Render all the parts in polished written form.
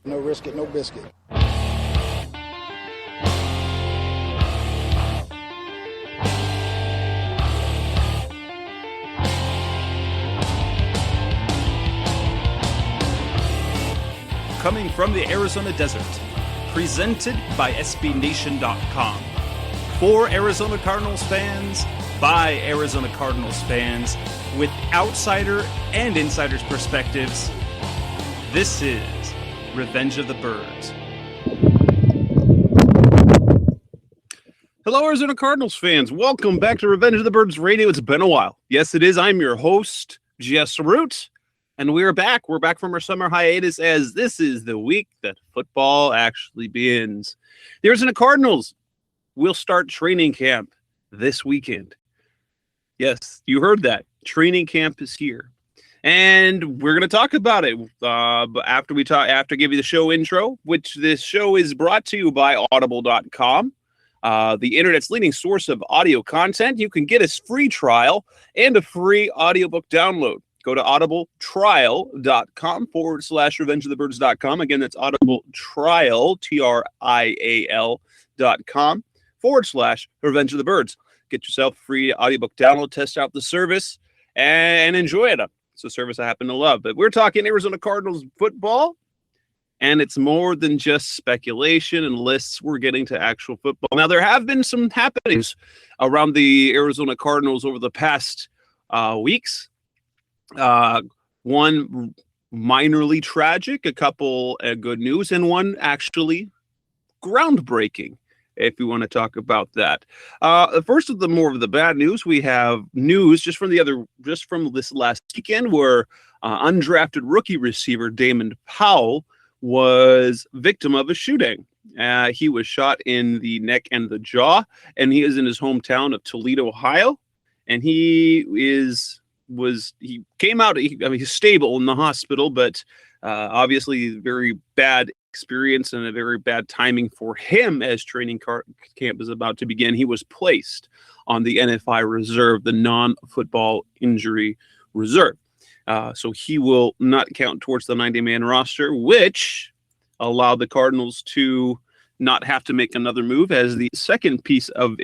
No risk it, no biscuit. Coming from the Arizona desert, presented by SBNation.com. For Arizona Cardinals fans, by Arizona Cardinals fans, with outsider and insider's perspectives, this is Revenge of the Birds. Hello, Arizona Cardinals fans. Welcome back to Revenge of the Birds Radio. It's been a while. Yes, it is. I'm your host, Jess Root. And we're back. We're back from our summer hiatus as this is the week that football actually begins. The Arizona Cardinals will start training camp this weekend. Yes, you heard that. Training camp is here. And we're going to talk about it after give you the show intro, which this show is brought to you by Audible.com. The internet's leading source of audio content. You can get a free trial and a free audiobook download. Go to audibletrial.com/revengeofthebirds.com. Again, that's audibletrial, TRIAL.com/Revenge of the Birds. Get yourself a free audiobook download, test out the service, and enjoy it. It's a service I happen to love. But we're talking Arizona Cardinals football, and it's more than just speculation and lists. We're getting to actual football. Now, there have been some happenings around the Arizona Cardinals over the past weeks. One minorly tragic, a couple good news, and one actually groundbreaking, if we want to talk about that. First of the more of the bad news, we have news just from this last weekend where undrafted rookie receiver Damon Powell was victim of a shooting. He was shot in the neck and the jaw, and he is in his hometown of Toledo, Ohio, and he came out. He's stable in the hospital, but obviously very bad experience and a very bad timing for him as training camp is about to begin. He was placed on the NFI reserve, the non-football injury reserve. So he will not count towards the 90-man roster, which allowed the Cardinals to not have to make another move. As the second piece of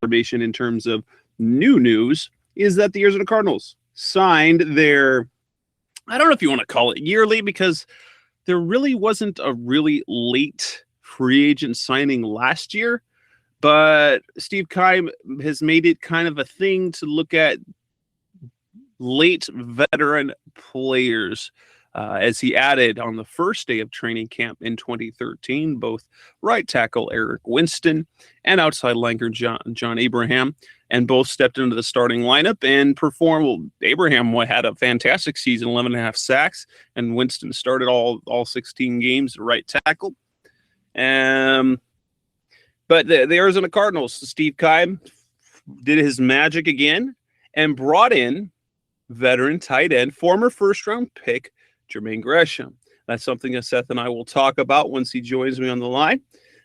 information in terms of new news is that the Arizona Cardinals signed their, I don't know if you want to call it yearly, because there really wasn't a really late free agent signing last year, but Steve Keim has made it kind of a thing to look at late veteran players as he added on the first day of training camp in 2013, both right tackle Eric Winston and outside linebacker John Abraham, and both stepped into the starting lineup and performed. Well, Abraham had a fantastic season, 11.5 sacks, and Winston started all 16 games at right tackle. But the Arizona Cardinals, Steve Keim did his magic again and brought in veteran tight end, former first-round pick Jermaine Gresham. That's something that Seth and I will talk about once he joins me on the line.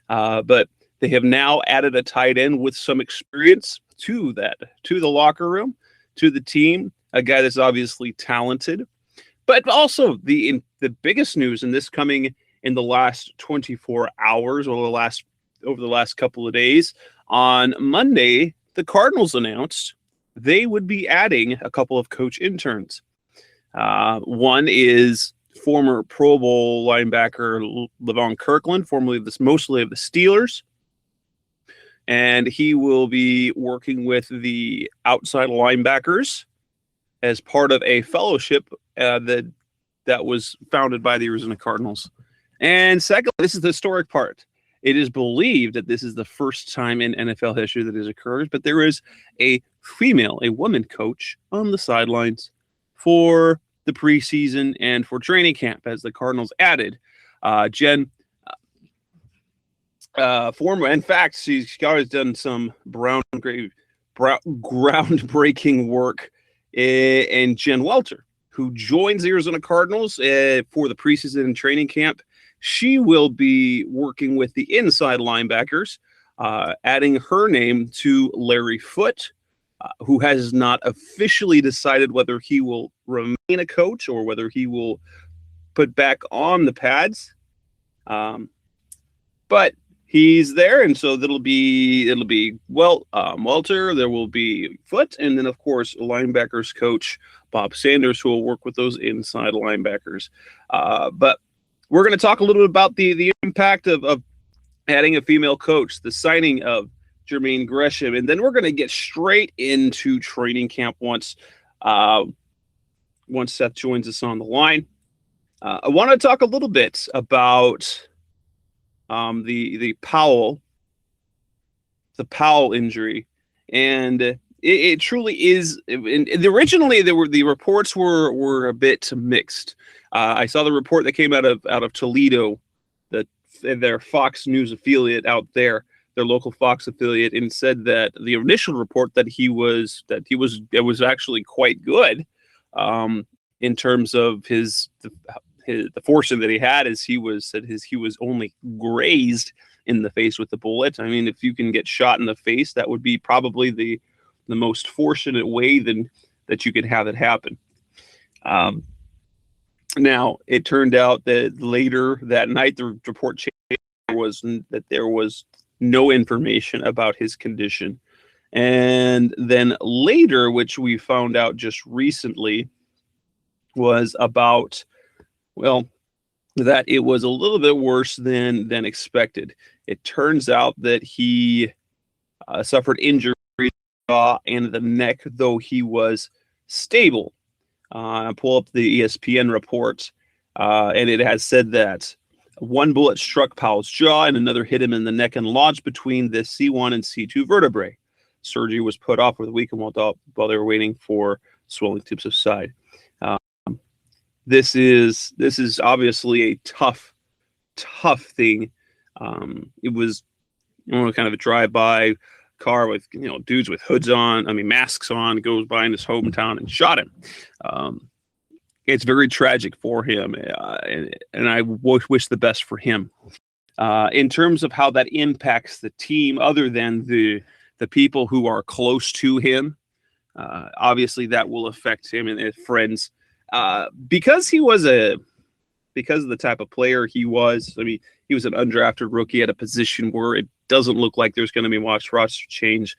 But they have now added a tight end with some experience to the locker room, to the team, a guy that's obviously talented. But also the biggest news, and this coming in the last 24 hours or over the last couple of days, on Monday, the Cardinals announced they would be adding a couple of coach interns. One is former Pro Bowl linebacker Levon Kirkland, mostly of the Steelers. And he will be working with the outside linebackers as part of a fellowship that was founded by the Arizona Cardinals. And second, this is the historic part. It is believed that this is the first time in NFL history that has occurred, but there is a woman coach on the sidelines for the preseason and for training camp, as the Cardinals added Jen. In fact, she's always done some groundbreaking work in Jen Welter, who joins the Arizona Cardinals for the preseason and training camp. She will be working with the inside linebackers, adding her name to Larry Foote, who has not officially decided whether he will remain a coach or whether he will put back on the pads. But he's there, and so it'll be Welter. There will be Foot, and then of course linebackers coach Bob Sanders, who will work with those inside linebackers. But we're going to talk a little bit about the impact of adding a female coach, the signing of Jermaine Gresham, and then we're going to get straight into training camp once Seth joins us on the line. I want to talk a little bit about the Powell injury, and it truly is. Originally, the reports were a bit mixed. I saw the report that came out of Toledo, their Fox News affiliate out there, their local Fox affiliate, and said that the initial report that it was actually quite good, in terms of the fortune that he had, is he was only grazed in the face with the bullet. I mean, if you can get shot in the face, that would be probably the most fortunate way that you could have it happen. Now, it turned out that later that night, the report changed, that there was no information about his condition. And then later, which we found out just recently, was about, that it was a little bit worse than expected. It turns out that he suffered injuries in the jaw and the neck, though he was stable. I pull up the ESPN report, and it has said that one bullet struck Powell's jaw and another hit him in the neck and lodged between the C1 and C2 vertebrae. Surgery was put off for the weekend while they were waiting for swelling to subside. This is obviously a tough thing. It was kind of a drive-by car with dudes with hoods on, masks on, goes by in his hometown and shot him. It's very tragic for him, and I wish the best for him. In terms of how that impacts the team, other than the people who are close to him, obviously that will affect him and his friends. Because of the type of player he was. He was an undrafted rookie at a position where it doesn't look like there's going to be much roster change.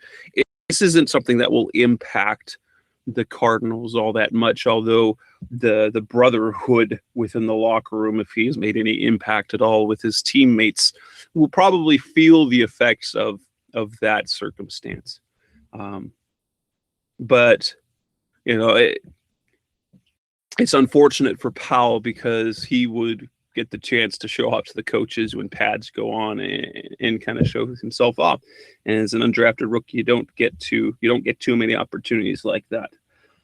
This isn't something that will impact the Cardinals all that much, although the brotherhood within the locker room, if he's made any impact at all with his teammates, will probably feel the effects of that circumstance. But it's unfortunate for Powell, because he would get the chance to show off to the coaches when pads go on and kind of show himself off. And as an undrafted rookie, you don't get too many opportunities like that.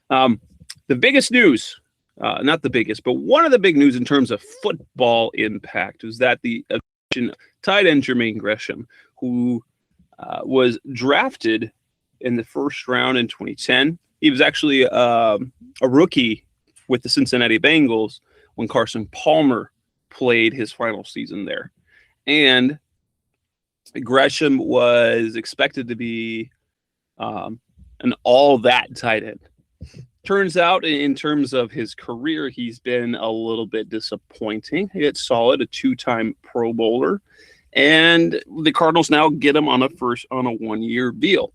The biggest news, not the biggest, but one of the big news in terms of football impact, is that the tight end Jermaine Gresham, who was drafted in the first round in 2010. He was actually a rookie with the Cincinnati Bengals when Carson Palmer played his final season there. And Gresham was expected to be an all-that tight end. Turns out, in terms of his career, he's been a little bit disappointing. It's solid, a 2-time Pro Bowler. And the Cardinals now get him on a 1-year deal.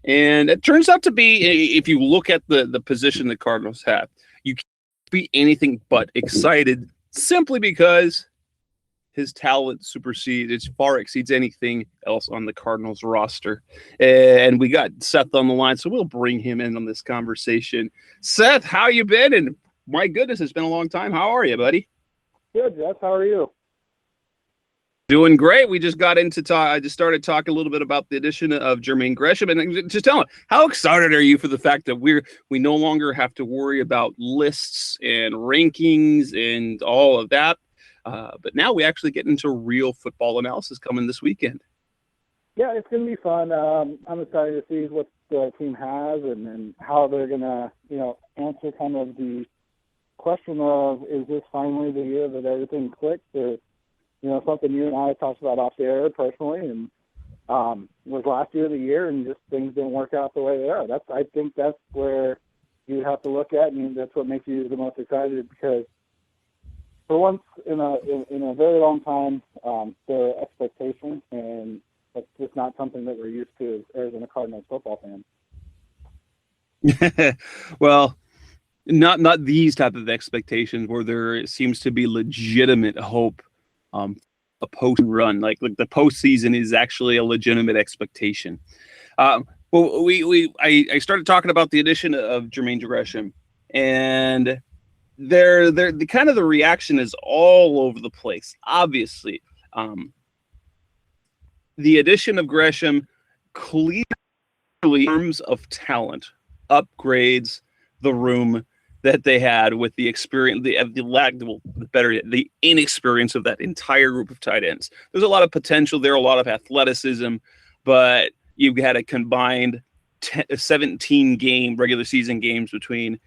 And it turns out to be, if you look at the position the Cardinals have, you can't be anything but excited, simply because his talent far exceeds anything else on the Cardinals roster. And we got Seth on the line, so we'll bring him in on this conversation. Seth, how you been? And my goodness, it's been a long time. How are you, buddy? Good, Jess. How are you? Doing great. We just got into talk. I just started talking a little bit about the addition of Jermaine Gresham, and just tell me, how excited are you for the fact that we no longer have to worry about lists and rankings and all of that, but now we actually get into real football analysis coming this weekend. Yeah, it's going to be fun. I'm excited to see what the team has and how they're going to, answer kind of the question of, is this finally the year that everything clicks, or something you and I talked about off the air personally, and was last year the year, and just things didn't work out the way they are. I think that's where you have to look at, and that's what makes you the most excited, because for once in a very long time, their expectations, and that's just not something that we're used to as Arizona Cardinals football fans. Well, not these type of expectations where there seems to be legitimate hope. A post run like the postseason is actually a legitimate expectation. Well, I started talking about the addition of Jermaine Gresham, and the kind of the reaction is all over the place. Obviously, the addition of Gresham clearly, in terms of talent, upgrades the room that they had with the experience, the inexperience of that entire group of tight ends. There's a lot of potential there, a lot of athleticism, but you've had a combined 17 regular season games between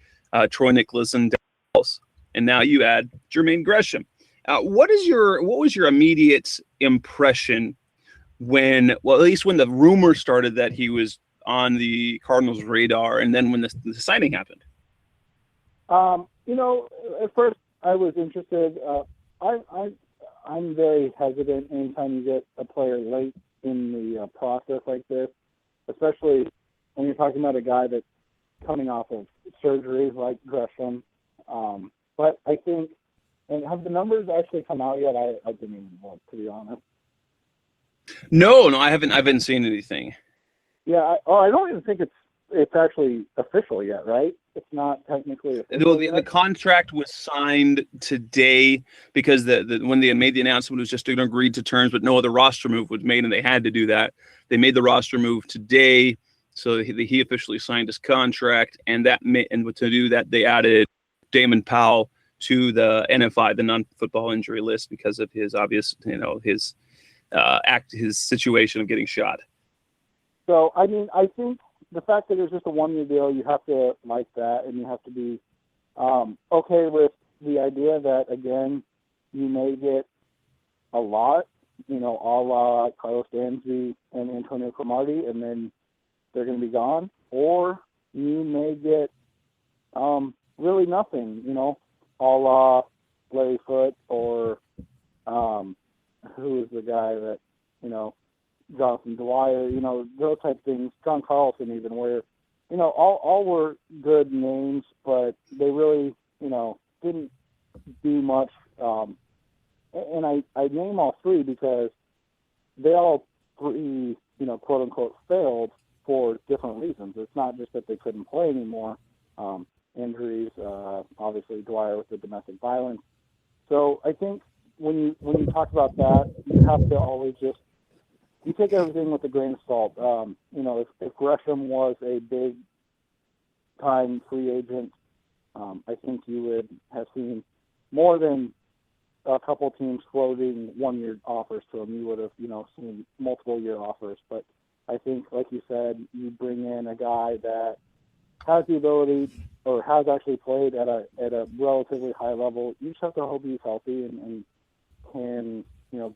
Troy Nicholas and Dallas, and now you add Jermaine Gresham. What was your immediate impression when, at least when the rumor started that he was on the Cardinals' radar, and then when the signing happened? At first I was interested. I'm very hesitant anytime you get a player late in the process like this, especially when you're talking about a guy that's coming off of surgery like Gresham. But I think, and have the numbers actually come out yet? I didn't even look, to be honest. No, I haven't seen anything. Yeah, I don't even think it's actually official yet, right? It's not technically official. The contract was signed today because when they made the announcement, it was just an agreed to terms, but no other roster move was made, and they had to do that. They made the roster move today, so he officially signed his contract, and to do that, they added Damon Powell to the NFI, the non-football injury list, because of his obvious, his situation of getting shot. So, I mean, I think the fact that it's just a one-year deal, you have to like that, and you have to be okay with the idea that, again, you may get a lot, a la Carlos Dansby and Antonio Cromartie, and then they're going to be gone, or you may get really nothing, a la Larry Foote, or who is the guy that, Jonathan Dwyer, those type of things, John Carlson even, where, all were good names, but they really, didn't do much. And I name all three because they all three, quote unquote, failed for different reasons. It's not just that they couldn't play anymore. Injuries, obviously Dwyer with the domestic violence. So I think when you talk about that, you have to always just, you take everything with a grain of salt. If Gresham was a big-time free agent, I think you would have seen more than a couple teams floating one-year offers to him. You would have, seen multiple-year offers. But I think, like you said, you bring in a guy that has the ability or has actually played at a relatively high level. You just have to hope he's healthy and can,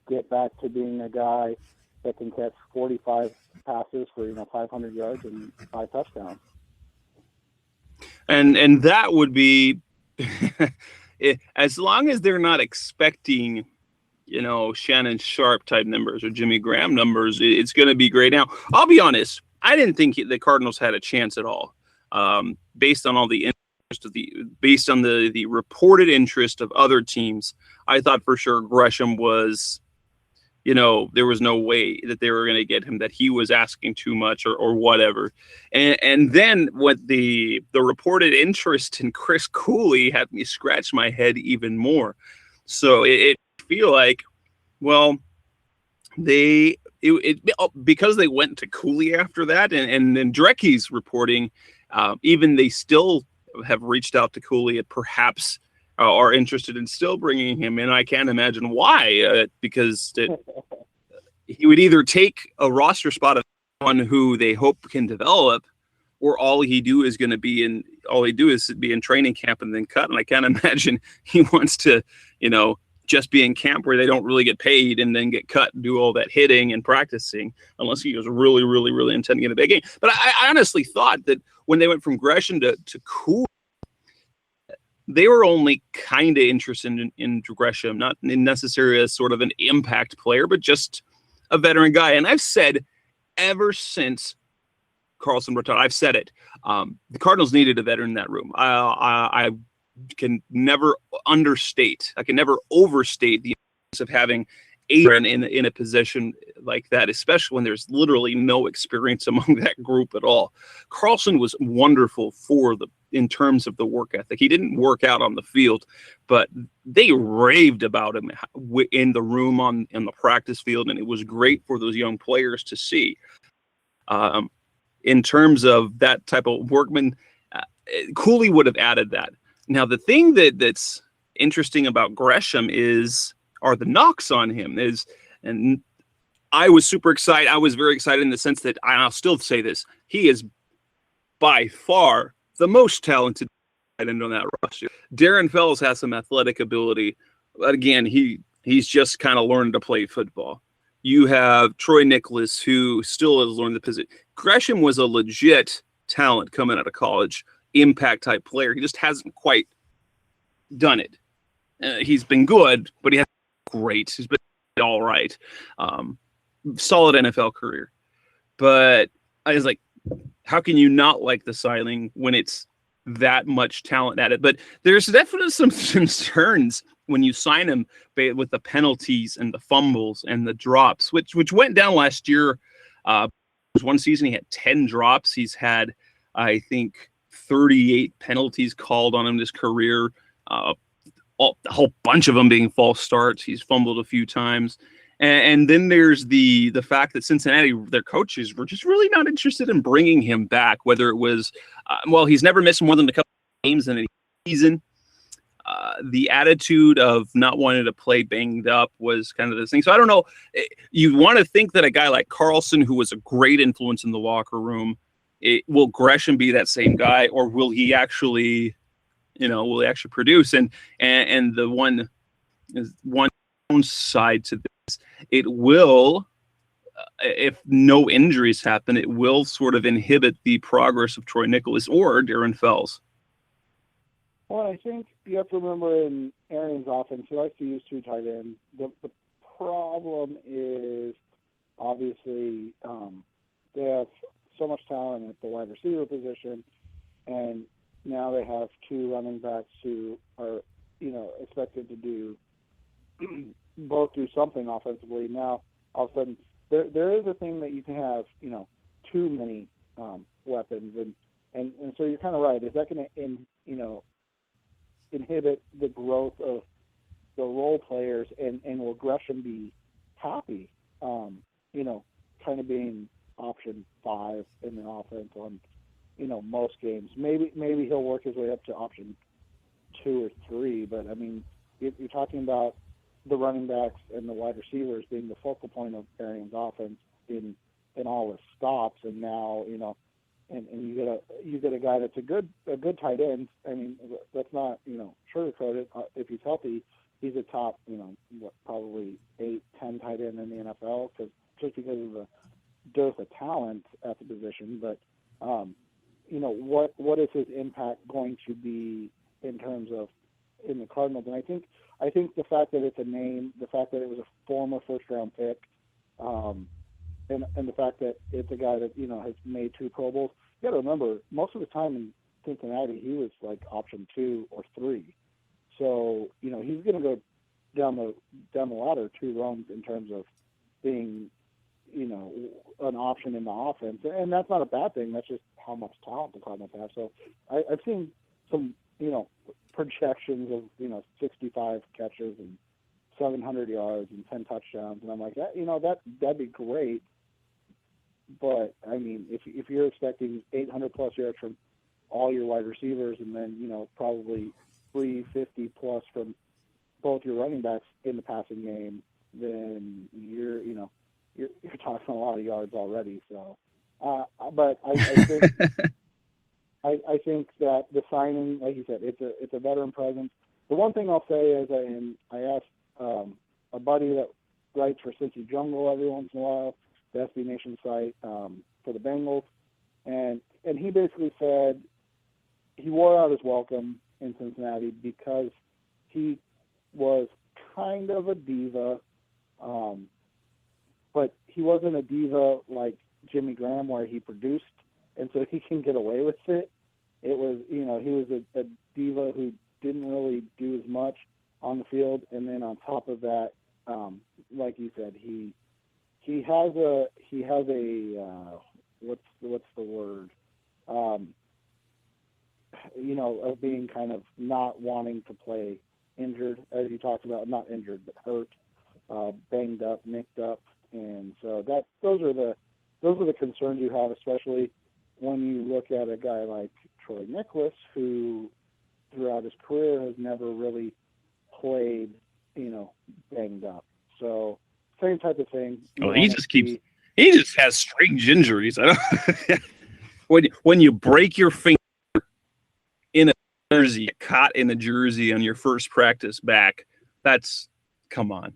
get back to being a guy that can catch 45 passes for 500 yards and 5 touchdowns. And that would be as long as they're not expecting Shannon Sharp type numbers or Jimmy Graham numbers, it's going to be great. Now, I'll be honest, I didn't think the Cardinals had a chance at all, based on all the interest based on the reported interest of other teams. I thought for sure Gresham was, there was no way that they were going to get him, that he was asking too much or whatever. And then what the reported interest in Chris Cooley had me scratch my head even more. So it feel like, well, because they went to Cooley after that, and then Drecke's reporting, even they still have reached out to Cooley and perhaps are interested in still bringing him in. I can't imagine why, because he would either take a roster spot of someone who they hope can develop, or all he do is be in training camp and then cut. And I can't imagine he wants to, just be in camp where they don't really get paid and then get cut and do all that hitting and practicing, unless he was really, really, really intending to get a big game. But I honestly thought that when they went from Gresham to Cooley, they were only kind of interested in Gresham, not necessarily as sort of an impact player, but just a veteran guy. And I've said ever since Carlson retired, I've said it. The Cardinals needed a veteran in that room. I can never understate. I can never overstate the importance of having a veteran in a position like that, especially when there's literally no experience among that group at all. Carlson was wonderful in terms of the work ethic. He didn't work out on the field, but they raved about him in the room in the practice field, and it was great for those young players to see. In terms of that type of workman, Cooley would have added that. Now, the thing that's interesting about Gresham are the knocks on him. And I was super excited. I was very excited in the sense that, I'll still say this, he is by far the most talented tight end on that roster. Darren Fells has some athletic ability, but again, he's just kind of learned to play football. You have Troy Nicholas, who still has learned the position. Gresham was a legit talent coming out of college, impact type player. He just hasn't quite done it. He's been good, but he hasn't been great. He's been all right. Solid NFL career. But I was like, how can you not like the signing when it's that much talent at it? But there's definitely some concerns when you sign him with the penalties and the fumbles and the drops, which went down last year. One season he had 10 drops. He's had, I think, 38 penalties called on him this career. A whole bunch of them being false starts. He's fumbled a few times. And then there's the fact that Cincinnati, their coaches, were just really not interested in bringing him back, whether it was, he's never missed more than a couple of games in a season. The attitude of not wanting to play banged up was kind of this thing. So I don't know. You want to think that a guy like Carlson, who was a great influence in the locker room, will Gresham be that same guy, or will he actually, produce? And the one side to this, it will, if no injuries happen, it will sort of inhibit the progress of Troy Nicholas or Darren Fells. Well, I think you have to remember in Arians' offense, he likes to use two tight ends. The problem is, obviously, they have so much talent at the wide receiver position, and now they have two running backs who are, expected to do both do something offensively. Now, all of a sudden, there is a thing that you can have, too many weapons, and so you're kind of right. Is that going to, inhibit the growth of the role players, and will Gresham be happy, kind of being option 5 in the offense on, most games. Maybe he'll work his way up to option 2 or 3, but I mean, you're talking about the running backs and the wide receivers being the focal point of Arians' offense in all his stops, and now, and you get a guy that's a good tight end. I mean, let's not sugarcoat it. If he's healthy, he's a top probably 8-10 tight end in the NFL, just because of the dearth of talent at the position. But what is his impact going to be in terms of in the Cardinals? And I think the fact that it's a name, the fact that it was a former first-round pick, and the fact that it's a guy that has made 2 Pro Bowls. You got to remember, most of the time in Cincinnati, he was like option 2 or 3. So he's going to go down the ladder 2 runs in terms of being an option in the offense, and that's not a bad thing. That's just how much talent the Cardinals have. So I've seen some projections of 65 catches and 700 yards and 10 touchdowns, and I'm like, that'd be great. But I mean, if you're expecting 800 plus yards from all your wide receivers, and then probably 350 plus from both your running backs in the passing game, then you're talking a lot of yards already. So, but I think I think that the signing, like you said, it's a veteran presence. The one thing I'll say is, and I asked a buddy that writes for Cincy Jungle every once in a while, the SB Nation site, for the Bengals, and he basically said he wore out his welcome. in Cincinnati because he was kind of a diva, but he wasn't a diva like Jimmy Graham where he produced, and so he can get away with it. It was, he was a diva who didn't really do as much on the field, and then on top of that, like you said, he has a what's the word? Of being kind of not wanting to play injured, as you talked about, not injured but hurt, banged up, nicked up, and so those are the concerns you have, especially when you look at a guy like Troy Nicholas, who throughout his career has never really played, banged up. So same type of thing. Oh, he just has strange injuries. I don't. when you break your finger in a jersey, caught in a jersey on your first practice back, come on.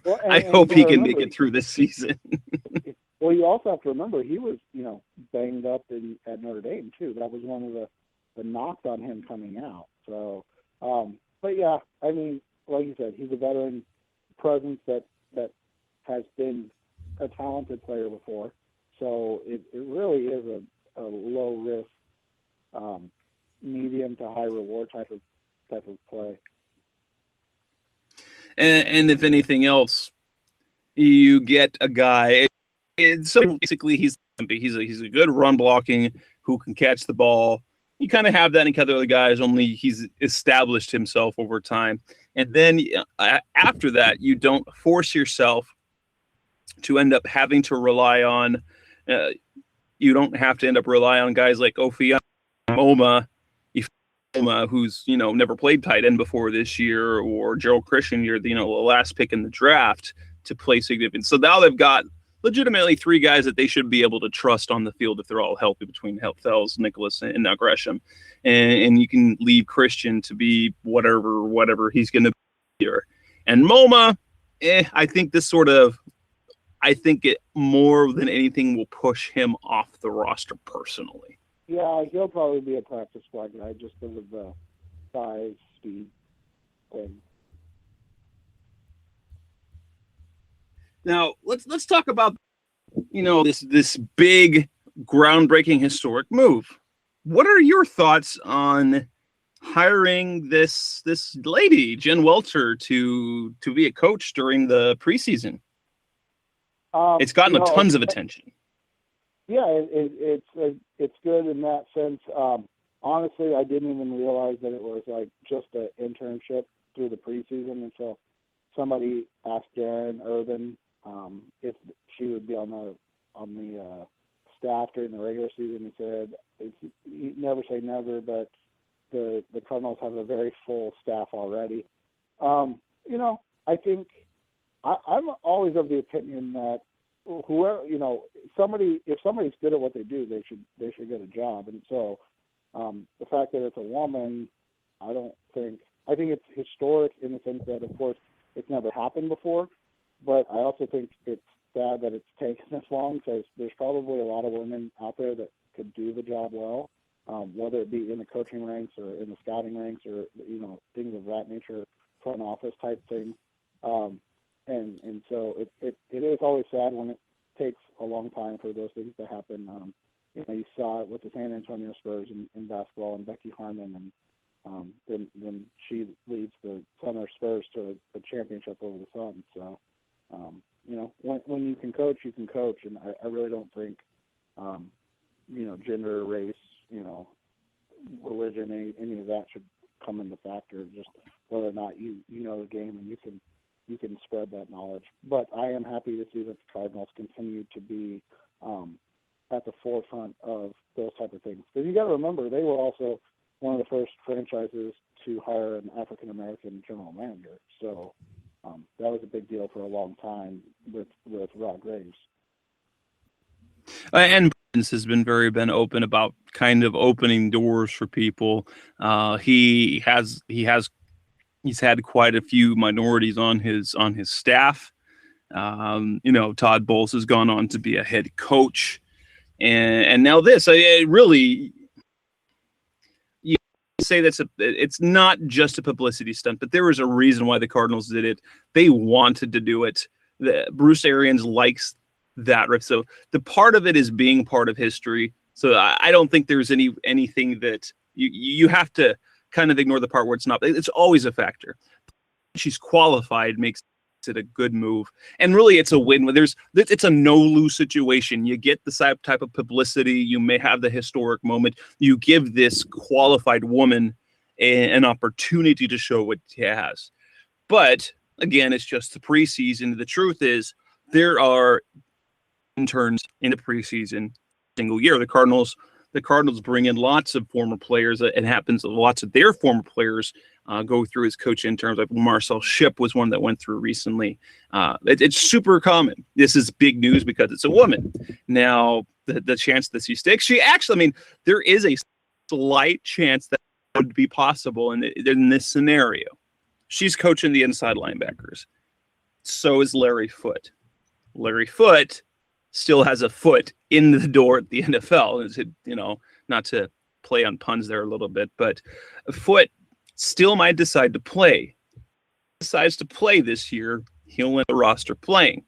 Well, I hope he can make it through this season. Well, you also have to remember he was, banged up at Notre Dame too. That was one of the knocks on him coming out. So, but yeah, I mean, like you said, he's a veteran presence that has been a talented player before. So it really is a low risk, medium to high reward type of play. And if anything else, you get a guy. So basically, he's a good run blocking who can catch the ball. You kind of have that in other guys, only he's established himself over time. And then after that, you don't force yourself to end up having to rely on. You don't have to end up relying on guys like Ofeoma, who's never played tight end before this year, or Gerald Christian, the last pick in the draft to play significant. So now they've got legitimately three guys that they should be able to trust on the field if they're all healthy between Fells, Nicholas, and now Gresham. And you can leave Christian to be whatever he's going to be here. And MoMA, I think it more than anything will push him off the roster personally. Yeah, he'll probably be a practice squad guy just because of the size, speed thing. Now let's talk about this big, groundbreaking, historic move. What are your thoughts on hiring this lady, Jen Welter, to be a coach during the preseason? It's gotten tons of attention. Yeah, it's good in that sense. Honestly, I didn't even realize that it was like just an internship through the preseason until somebody asked Jen Urban if she would be on the staff during the regular season. He said, "You never say never," but the Cardinals have a very full staff already. I think I'm always of the opinion that whoever, if somebody's good at what they do, they should get a job. And so the fact that it's a woman, I think it's historic in the sense that, of course, it's never happened before. But I also think it's sad that it's taken this long, because there's probably a lot of women out there that could do the job well, whether it be in the coaching ranks or in the scouting ranks or, things of that nature, front office type things. And so it is always sad when it takes a long time for those things to happen. You saw it with the San Antonio Spurs in basketball and Becky Harmon, and then she leads the Summer Spurs to a championship over the Suns. So, when you can coach, you can coach. And I really don't think, gender, race, religion, any of that should come into factor. Just whether or not you know the game and you can spread that knowledge. But I am happy to see that the Cardinals continue to be at the forefront of those type of things. Because you got to remember, they were also one of the first franchises to hire an African-American general manager. So that was a big deal for a long time with Rod Graves. And Prince has been open about kind of opening doors for people. He's had quite a few minorities on his staff. Todd Bowles has gone on to be a head coach, and now this. say it's not just a publicity stunt, but there was a reason why the Cardinals did it. They wanted to do it. Bruce Arians likes that, right? So the part of it is being part of history. So I don't think there's anything that you have to kind of ignore the part where it's not. It's always a factor. She's qualified makes it a good move, and really it's a win. It's a no-lose situation. You get the type of publicity, you may have the historic moment, you give this qualified woman an opportunity to show what she has. But again, it's just the preseason. The truth is there are interns in the preseason single year. The Cardinals bring in lots of former players. It happens lots of their former players go through as coach interns. Like Marcel Shipp was one that went through recently. It's super common. This is big news because it's a woman. Now, the chance that she sticks, there is a slight chance that would be possible in this scenario. She's coaching the inside linebackers. So is Larry Foote. Larry Foote still has a foot in the door at the NFL. Is it, not to play on puns there a little bit, but Foote still might decide to play. Decides to play this year, he'll win the roster playing.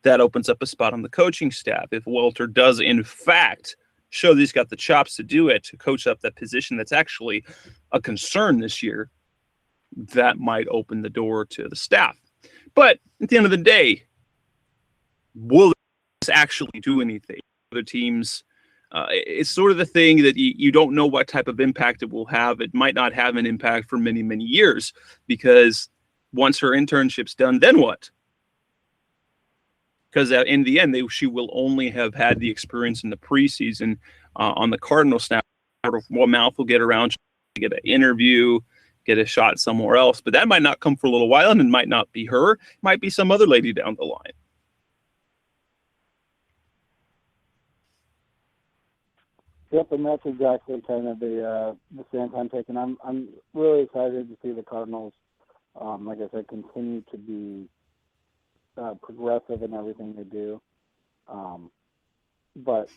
That opens up a spot on the coaching staff. If Walter does, in fact, show that he's got the chops to do it, to coach up that position that's actually a concern this year, that might open the door to the staff. But at the end of the day, will this actually do anything? Other teams, it's sort of the thing that you don't know what type of impact it will have. It might not have an impact for many, many years, because once her internship's done, then what? Because in the end, she will only have had the experience in the preseason on the Cardinals staff. Mouth will get around, get an interview, get a shot somewhere else. But that might not come for a little while, and it might not be her. It might be some other lady down the line. Yep, and that's exactly kind of the stance I'm taking. I'm really excited to see the Cardinals, like I said, continue to be progressive in everything they do. But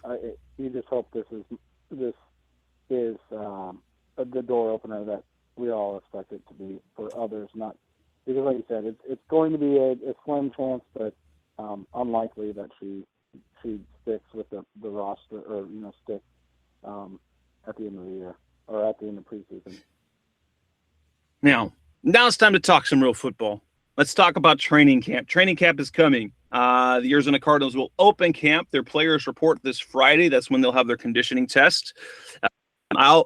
you just hope this is the door opener that we all expect it to be for others. Not because, like you said, it's going to be a slim chance, but unlikely that she sticks with the roster, or sticks at the end of the year or at the end of preseason. Now it's time to talk some real football. Let's talk about training camp. Training camp is coming. The Arizona Cardinals will open camp. Their players report this Friday. That's when they'll have their conditioning test. I've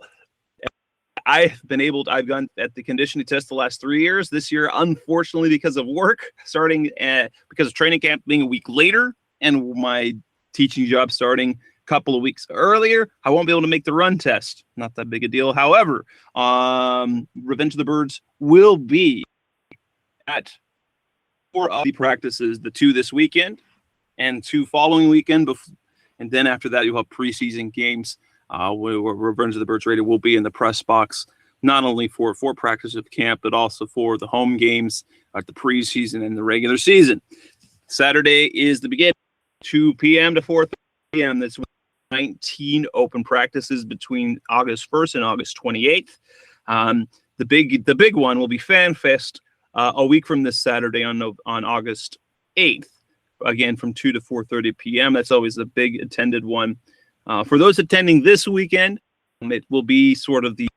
gone at the conditioning test the last 3 years. This year, unfortunately, because of work, because of training camp being a week later and my teaching job starting couple of weeks earlier, I won't be able to make the run test. Not that big a deal. However, Revenge of the Birds will be at 4 of the practices, the 2 this weekend and 2 following weekend. And then after that, you'll have preseason games where Revenge of the Birds Radio will be in the press box, not only for practice of camp, but also for the home games at the preseason and the regular season. Saturday is the beginning, 2 p.m. to 4 p.m. That's 19 open practices between August 1st and August 28th. The big one will be Fan Fest a week from this Saturday on August 8th, again from 2 to 4:30 p.m. That's always the big attended one. For those attending this weekend, it will be sort of the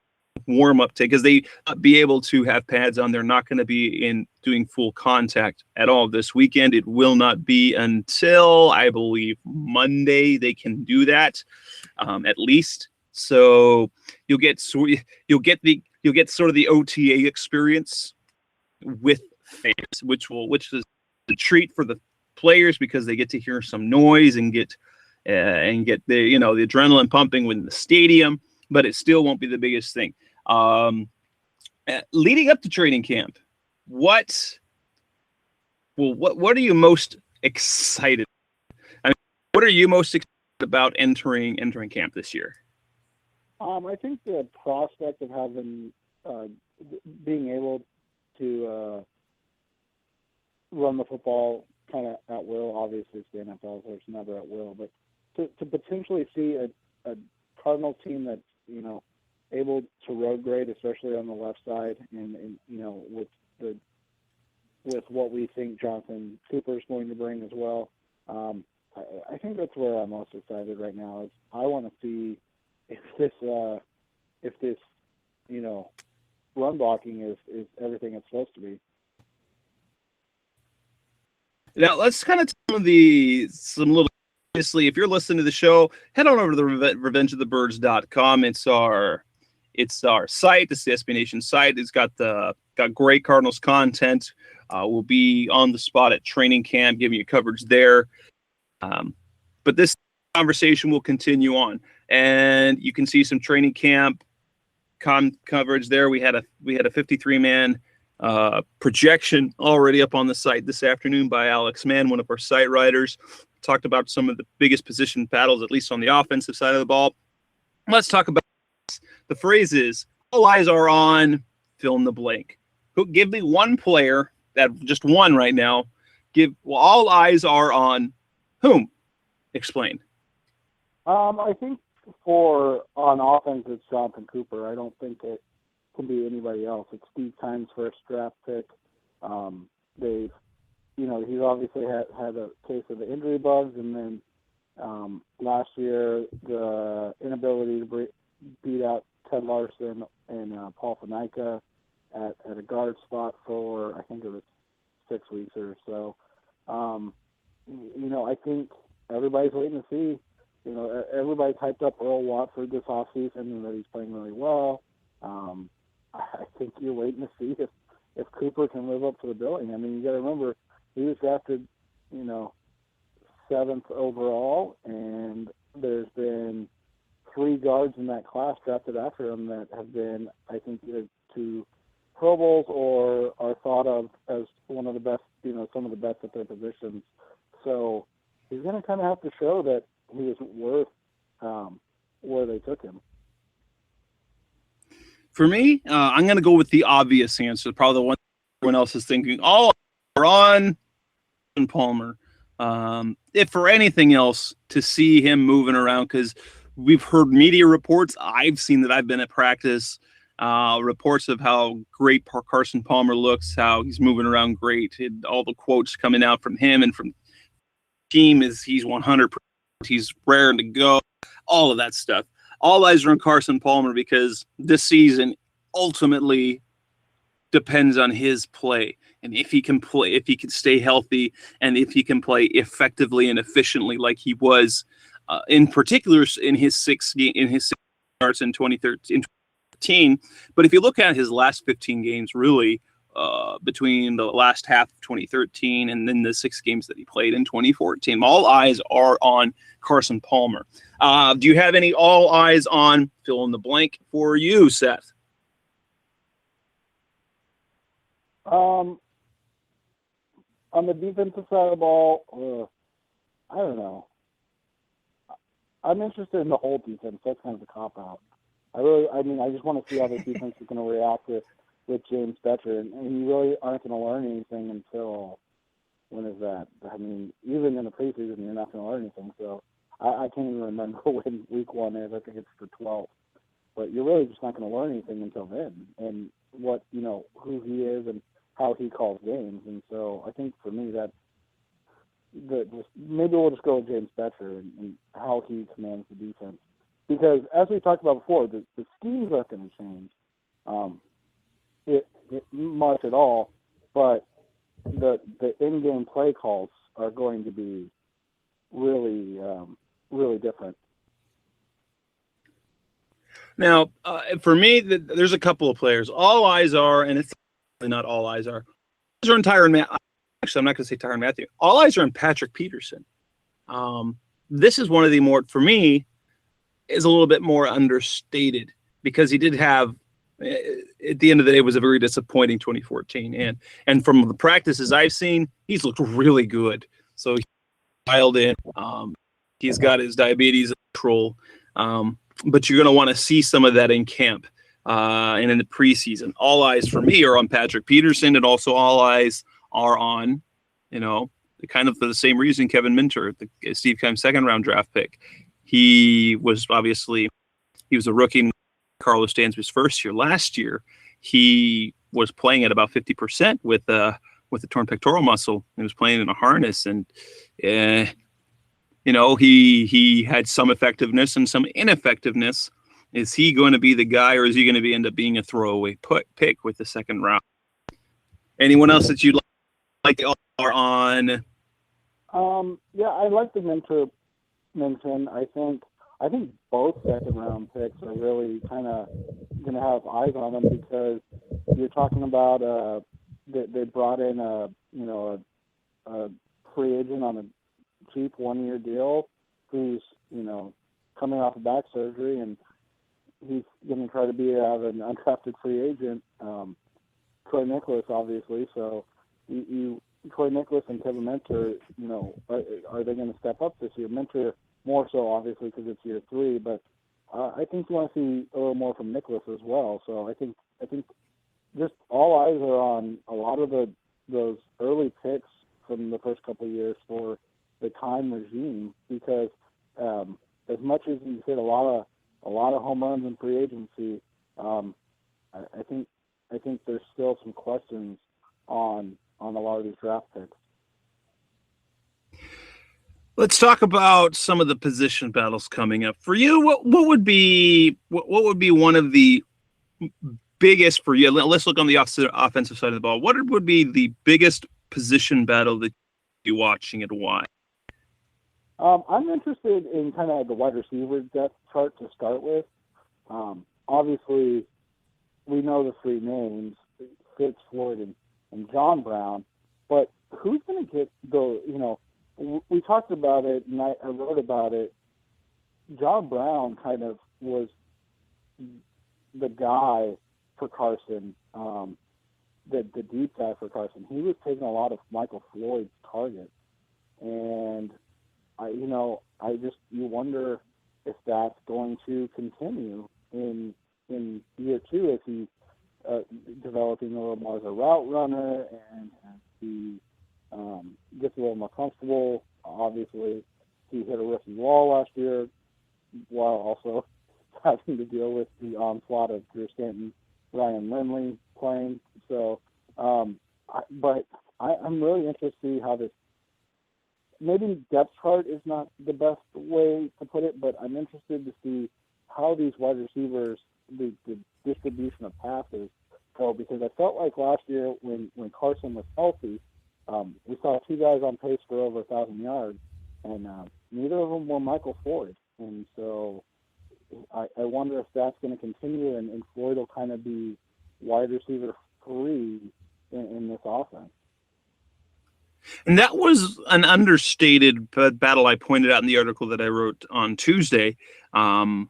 warm-up take, because they not be able to have pads on. They're not going to be doing full contact at all this weekend. It will not be until, I believe, Monday they can do that, at least. So you'll get sort of the OTA experience with fans, which is a treat for the players, because they get to hear some noise and get the the adrenaline pumping within the stadium. But it still won't be the biggest thing. Leading up to training camp, what are you most excited? What are you most excited about entering camp this year? I think the prospect of having being able to run the football kind of at will. Obviously, it's the NFL, so it's never at will. But to potentially see a Cardinals team that's able to road grade, especially on the left side, and with what we think Jonathan Cooper is going to bring as well. I think that's where I'm most excited right now. Is I want to see if this run blocking is everything it's supposed to be. Now let's kind of some little. Obviously, if you're listening to the show, head on over to the revengeofthebirds.com. It's our site. It's the SB Nation site. It's got great Cardinals content. We'll be on the spot at training camp, giving you coverage there. But this conversation will continue on, and you can see some training camp coverage there. We had a 53-man projection already up on the site this afternoon by Alex Mann, one of our site writers. Talked about some of the biggest position battles, at least on the offensive side of the ball. Let's talk about the phrase is, all eyes are on fill in the blank. Give me one player, that just one right now. All eyes are on whom? Explain. I think on offense, it's Jonathan Cooper. I don't think it can be anybody else. It's Steve Keim's first draft pick. He's obviously had a case of the injury bugs, and then last year the inability to beat out Ted Larson and Paul Faneca at a guard spot for, I think it was 6 weeks or so. I think everybody's waiting to see. Everybody's hyped up Earl Watford this offseason and that he's playing really well. I think you're waiting to see if Cooper can live up to the billing. I mean, you got to remember, he was drafted, 7th overall, and there's been 3 guards in that class drafted after him that have been, I think, either to Pro Bowls or are thought of as one of the best, some of the best at their positions. So he's going to kind of have to show that he was worth where they took him. For me, I'm going to go with the obvious answer, probably the one everyone else is thinking. All are on Palmer. If for anything else, to see him moving around, because we've heard media reports. I've seen that. I've been at practice. Reports of how great Carson Palmer looks, how he's moving around great. All the quotes coming out from him and from the team is he's 100%. He's raring to go. All of that stuff. All eyes are on Carson Palmer because this season ultimately depends on his play. And if he can play, if he can stay healthy, and if he can play effectively and efficiently like he was, in particular in his six starts in 2013. But if you look at his last 15 games, really between the last half of 2013 and then the 6 games that he played in 2014, all eyes are on Carson Palmer. Do you have any all eyes on fill in the blank for you, Seth? On the defensive side of the ball, I don't know. I'm interested in the whole defense. That's kind of a cop-out. I just want to see how the defense is going to react with James Bettcher, and you really aren't going to learn anything until, when is that? I mean, even in the preseason, you're not going to learn anything. So I can't even remember when week 1 is. I think it's the 12th. But you're really just not going to learn anything until then, and what, who he is and how he calls games. And so I think for me maybe we'll just go with James Bettcher and how he commands the defense. Because as we talked about before, the schemes aren't going to change much at all, but the in-game play calls are going to be really, really different. Now, for me, there's a couple of players. All eyes are, and it's not all eyes are. All eyes are on Tyrann Mathieu. Actually, I'm not going to say Tyrann Mathieu. All eyes are on Patrick Peterson. This is one of the more, for me, is a little bit more understated because he did have, at the end of the day, it was a very disappointing 2014. And from the practices I've seen, he's looked really good. So he's dialed in. He's got his diabetes under control. But you're going to want to see some of that in camp and in the preseason. All eyes for me are on Patrick Peterson, and also all eyes are on, kind of for the same reason Kevin Minter, the Steve Keim second-round draft pick. He was a rookie Carlos Dansby's first year. Last year, he was playing at about 50% with a torn pectoral muscle. He was playing in a harness, and he had some effectiveness and some ineffectiveness. Is he going to be the guy, or is he going to end up being a throwaway pick with the second round? Anyone else that you'd like are on? Yeah, I like the Minter mention. I think both second round picks are really kind of going to have eyes on them, because you're talking about they brought in a free agent on a cheap 1-year deal who's coming off of back surgery, and he's going to try to be an undrafted free agent. Troy Nicholas, obviously. So Troy Nicholas and Kevin Minter, are they going to step up this year? Minter more so, obviously, because it's year 3, but I think you want to see a little more from Nicholas as well. So I think just all eyes are on a lot of those early picks from the first couple of years for the time regime, because as much as you hit a lot of home runs in free agency, I think there's still some questions on a lot of these draft picks. Let's talk about some of the position battles coming up for you. What would be one of the biggest for you? Let's look on the offensive side of the ball. What would be the biggest position battle that you're watching, and why? I'm interested in kind of the wide receiver depth chart to start with. Obviously, we know the 3 names, Fitz, Floyd, and John Brown, but who's going to get we talked about it, and I wrote about it. John Brown kind of was the guy for Carson, the deep guy for Carson. He was taking a lot of Michael Floyd's targets, and you wonder if that's going to continue in year 2 as he's developing a little more as a route runner, and he gets a little more comfortable. Obviously, he hit a rookie wall last year, while also having to deal with the onslaught of Drew Stanton, Ryan Lindley playing. So, but I'm really interested to see how this. Maybe depth chart is not the best way to put it, but I'm interested to see how these wide receivers, the distribution of passes go, because I felt like last year when Carson was healthy, we saw 2 guys on pace for over 1,000 yards, and neither of them were Michael Floyd. And so I wonder if that's going to continue, and Floyd will kind of be wide receiver 3 in this offense. And that was an understated battle I pointed out in the article that I wrote on Tuesday. And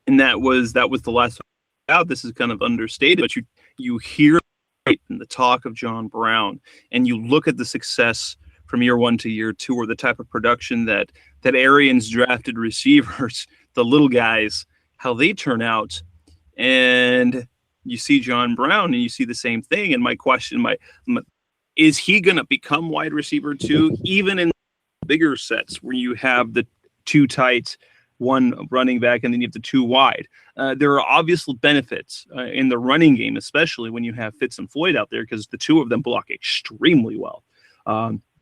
that was the last out. This is kind of understated, but you hear in the talk of John Brown, and you look at the success from year 1 to year 2, or the type of production that Arians drafted receivers, the little guys, how they turn out. And you see John Brown, and you see the same thing. And my question, is he going to become wide receiver 2, even in bigger sets where you have the 2 tight, 1 running back, and then you have the 2 wide? There are obvious benefits in the running game, especially when you have Fitz and Floyd out there, because the 2 of them block extremely well.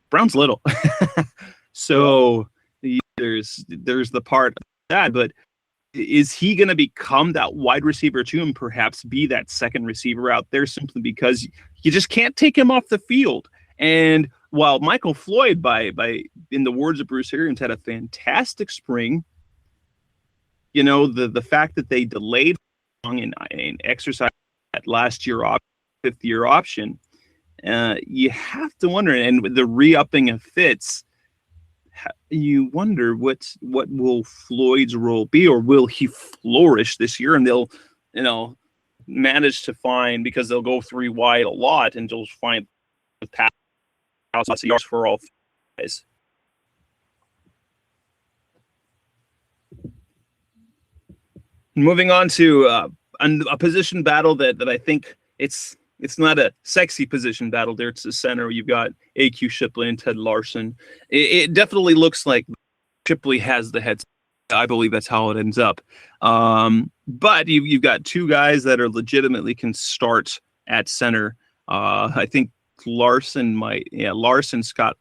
Brown's little. So there's the part of that, but is he going to become that wide receiver 2 and perhaps be that second receiver out there, simply because you just can't take him off the field? And while Michael Floyd, by in the words of Bruce Arians, had a fantastic spring, the fact that they delayed in exercise that last year 5th year option, you have to wonder, and with the re-upping of Fitz, you wonder what will Floyd's role be, or will he flourish this year? And they'll manage to find, because they'll go 3 wide a lot, and they'll find the pass lots of yards for all guys. Moving on to a position battle that I think it's not a sexy position battle there. It's the center. You've got A.Q. Shipley and Ted Larson. It definitely looks like Shipley has the head. I believe that's how it ends up. But you've got two guys that are legitimately can start at center. I think Larson's got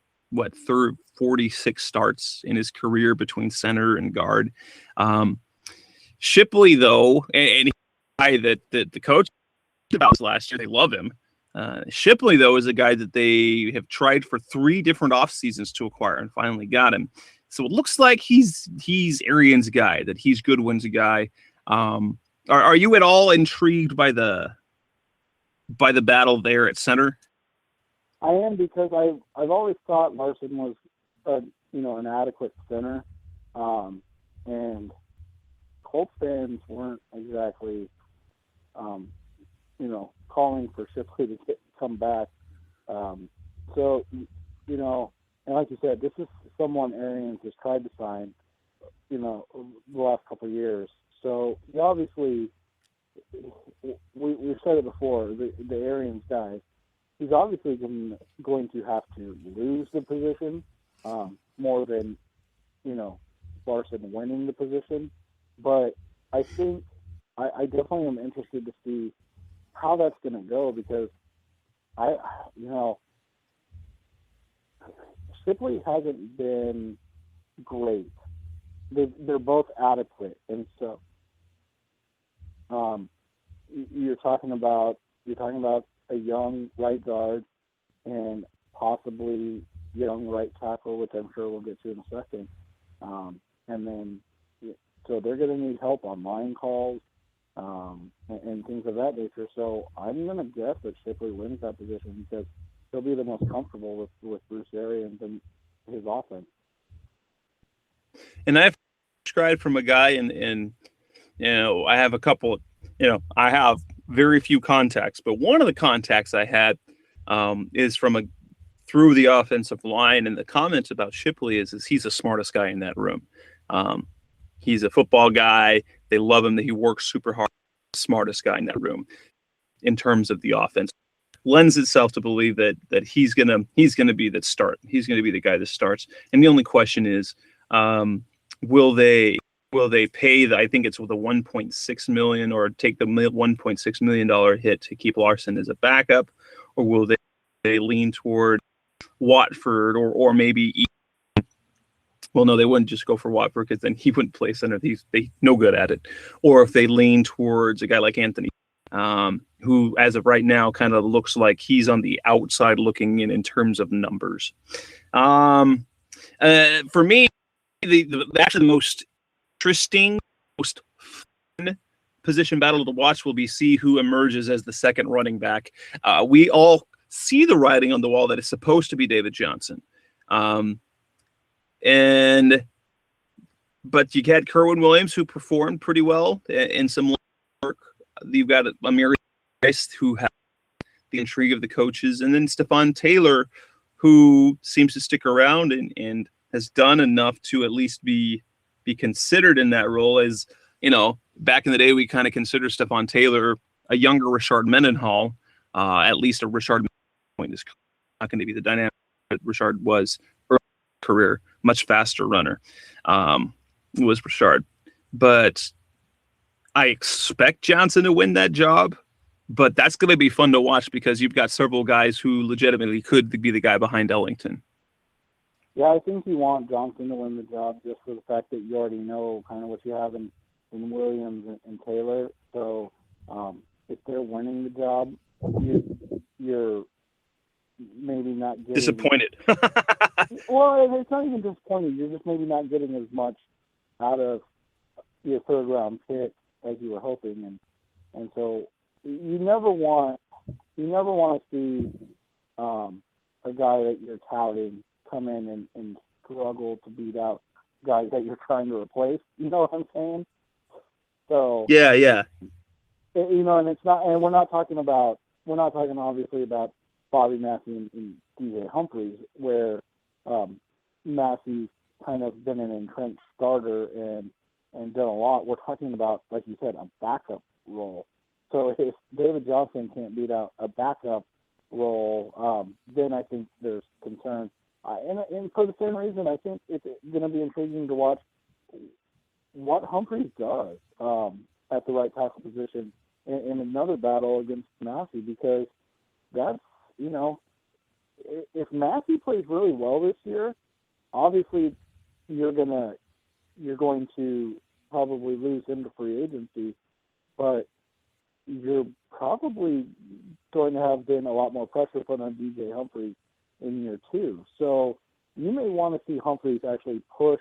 46 starts in his career between center and guard. Shipley, though, and he's a guy that the coach about last year, they love him. Shipley, though, is a guy that they have tried for 3 different off seasons to acquire and finally got him. So it looks like he's Arian's guy, that he's Goodwin's guy. Are you at all intrigued by the battle there at center? I am, because I've always thought Larson was an adequate center, and Colts fans weren't exactly calling for Shipley to come back. So and like you said, this is someone Arians has tried to sign, the last couple of years. So he obviously, we've said it before, the Arians guy, he's obviously going to have to lose the position more than, Larson winning the position. But I think I definitely am interested to see how that's going to go, because Shipley hasn't been great. They're both adequate, and so you're talking about a young right guard and possibly young right tackle, which I'm sure we'll get to in a second. And then, so they're going to need help on line calls and things of that nature. So I'm going to guess that Shipley wins that position, because he'll be the most comfortable with Bruce Arians and his offense. And I've subscribed from a guy, and I have a couple. I have very few contacts, but one of the contacts I had is through the offensive line, and the comments about Shipley is he's the smartest guy in that room. He's a football guy. They love him, that he works super hard. Smartest guy in that room in terms of the offense. Lends itself to believe that he's gonna be that start. He's gonna be the guy that starts. And the only question is, will they pay I think it's with a $1.6 million, or take the $1.6 million hit to keep Larson as a backup, or will they lean toward Watford or maybe? Well, no, they wouldn't just go for Watford, because then he wouldn't play center. He's no good at it. Or if they lean towards a guy like Anthony, who, as of right now, kind of looks like he's on the outside looking in terms of numbers. For me, actually the most interesting, most fun position battle to watch will be see who emerges as the second running back. We all see the writing on the wall that it's supposed to be David Johnson. But you had Kerwin Williams, who performed pretty well in some work. You've got Amir, who has the intrigue of the coaches, and then Stephon Taylor, who seems to stick around and has done enough to at least be considered in that role. As back in the day, we kind of considered Stephon Taylor a younger Rashard Mendenhall. At least a Rashard point is not going to be the dynamic that Rashard was early in his career. Much faster runner was Rashard. But I expect Johnson to win that job. But that's going to be fun to watch, because you've got several guys who legitimately could be the guy behind Ellington. Yeah, I think you want Johnson to win the job, just for the fact that you already know kind of what you have in Williams and Taylor. So if they're winning the job, you're maybe not getting... Disappointed. Well, it's not even disappointed. You're just maybe not getting as much out of your third-round pick as you were hoping. And so you never want to see a guy that you're touting come in and struggle to beat out guys that you're trying to replace. You know what I'm saying? So yeah. And it's not, and we're not talking obviously about Bobby Massey and DJ Humphries, where Massey's kind of been an entrenched starter and done a lot. We're talking about, like you said, a backup role. So if David Johnson can't beat out a backup role, then I think there's concern. And for the same reason, I think it's going to be intriguing to watch what Humphries does. at the right tackle position in another battle against Massey, because that's, if Massey plays really well this year, obviously you're going to probably lose him to free agency, but you're probably going to have been a lot more pressure put on DJ Humphries in year 2. So you may want to see Humphries actually push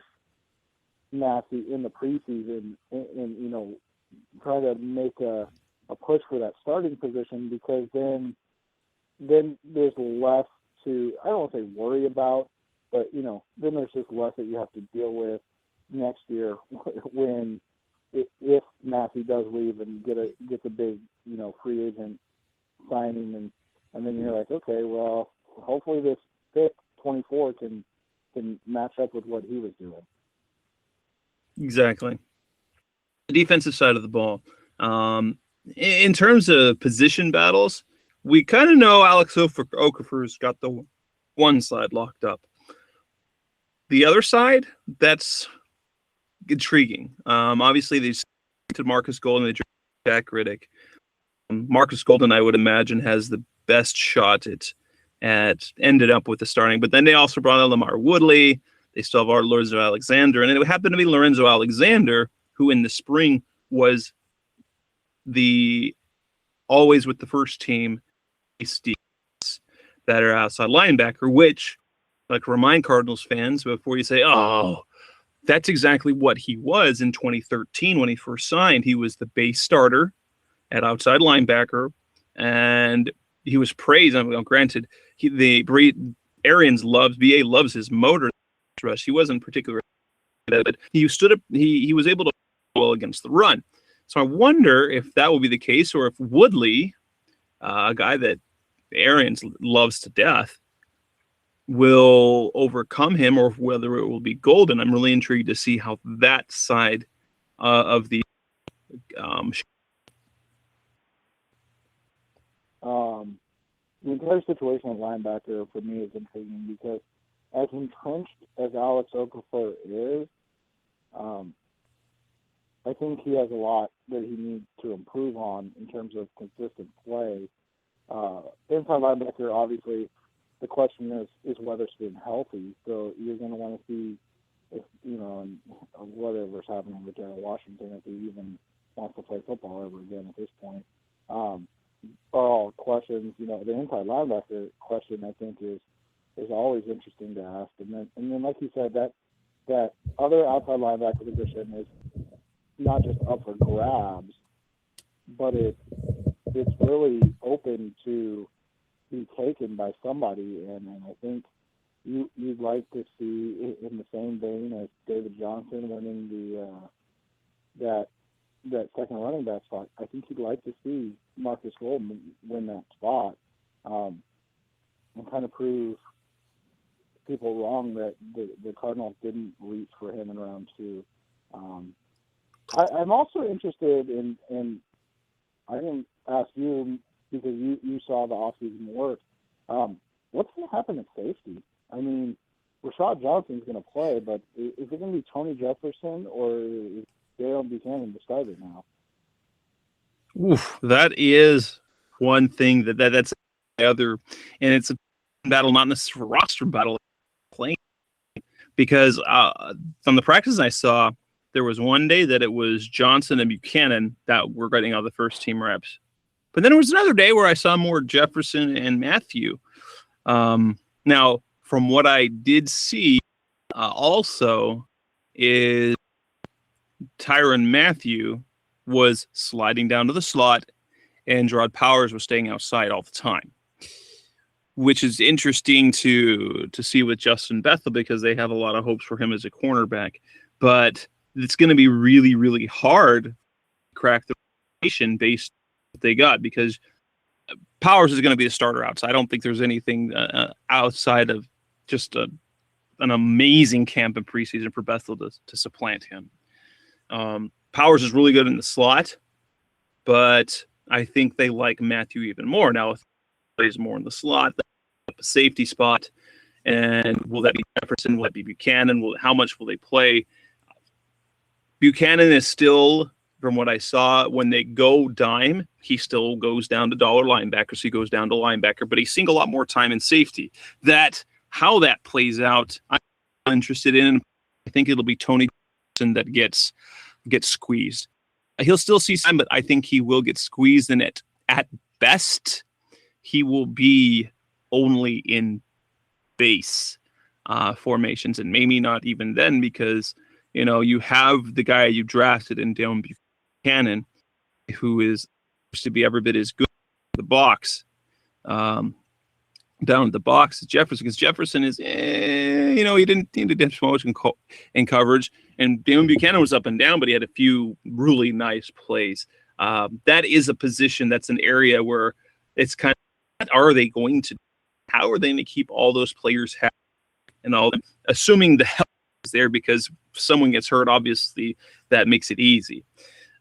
Massey in the preseason and try to make a push for that starting position, because then there's less to, I don't want to say worry about, but then there's just less that you have to deal with next year when if Massey does leave and gets a big free agent signing, and then you're like, okay, well, hopefully this pick 24 can match up with what he was doing. Exactly. The defensive side of the ball. In terms of position battles, we kind of know Alex Okafor's got the one side locked up. The other side, that's intriguing. Obviously, they to Marcus Golden, they drafted Jack Riddick. Marcus Golden, I would imagine, has the best shot at ended up with the starting. But then they also brought in Lamar Woodley. They still have our Lorenzo Alexander. And it happened to be Lorenzo Alexander, who in the spring was always with the first team that are outside linebacker, which, like, remind Cardinals fans before you say, oh, that's exactly what he was in 2013 when he first signed. He was the base starter at outside linebacker, and he was praised. Granted, Arians loves his motor rush. He wasn't particularly good, but he stood up. He was able to well against the run. So I wonder if that will be the case, or if Woodley, a guy that Arians loves to death, will overcome him, or whether it will be Golden. I'm really intrigued to see how that side of the the entire situation at linebacker for me is intriguing, because as entrenched as Alex Okafor is, I think he has a lot that he needs to improve on in terms of consistent play. Inside linebacker, obviously, the question is Weatherspoon healthy. So you're going to want to see if, and whatever's happening with Darrell Washington, if he even wants to play football ever again at this point. Are all questions. The inside linebacker question, I think, is always interesting to ask. And then like you said, that other outside linebacker position is not just up for grabs, but it's really open to be taken by somebody, and I think you'd like to see, in the same vein as David Johnson winning that second running back spot, I think you'd like to see Marcus Golden win that spot, and kind of prove people wrong that the Cardinals didn't reach for him in round 2. I'm also interested in I didn't ask you because you saw the offseason work. What's going to happen at safety? I mean, Rashad Johnson's going to play, but is it going to be Tony Jefferson, or is Darrell Buchanan the starter now? Oof, that is one thing that's the other, and it's a battle, not necessarily a roster battle, playing, because from the practices I saw, there was one day that it was Johnson and Buchanan that were getting all the first team reps. But then there was another day where I saw more Jefferson and Matthew. Now, from what I did see, also is Tyrann Mathieu was sliding down to the slot, and Gerard Powers was staying outside all the time, which is interesting to see with Justin Bethel, because they have a lot of hopes for him as a cornerback. But it's going to be really, really hard to crack the rotation based on what they got, because Powers is going to be a starter outside. I don't think there's anything outside of just an amazing camp in preseason for Bethel to supplant him. Powers is really good in the slot, but I think they like Matthew even more. Now, if he plays more in the slot, a safety spot, and will that be Jefferson? Will that be Buchanan? How much will they play? Buchanan is still from what I saw, when they go dime, he still goes down to dollar linebacker, so he goes down to linebacker, but he's seeing a lot more time in safety. How that plays out, I'm interested in. I think it'll be Tony that gets squeezed. He'll still see some, but I think he will get squeezed, and at best, he will be only in base formations, and maybe not even then, because you have the guy you drafted in Dale Buchanan, who is supposed to be every bit as good in the box, down at the box as Jefferson, because Jefferson is, he didn't have so much in coverage, and Dale Buchanan was up and down, but he had a few really nice plays. That is a position that's an area where it's kind of, what are they going to do? How are they going to keep all those players happy and all them, assuming the help is there, because if someone gets hurt, obviously that makes it easy.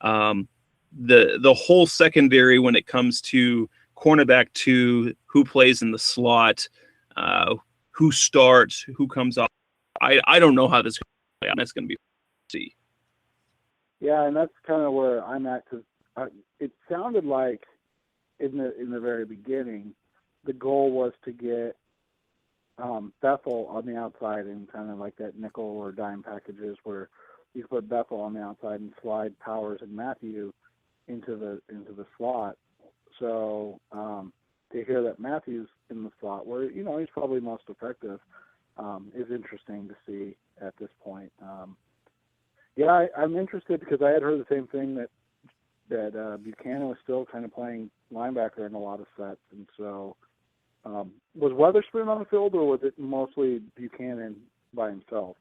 The whole secondary, when it comes to cornerback 2, who plays in the slot, who starts, who comes off, I don't know how this is going to play out. That's going to be see. Yeah, and that's kind of where I'm at, because it sounded like in the very beginning, the goal was to get Bethel on the outside and kind of like that nickel or dime packages where you put Bethel on the outside and slide Powers and Matthew into the slot. So to hear that Matthew's in the slot, where he's probably most effective, is interesting to see at this point. I'm interested, because I had heard the same thing that Buchanan was still kind of playing linebacker in a lot of sets, and so was Weatherspoon on the field, or was it mostly Buchanan by himself?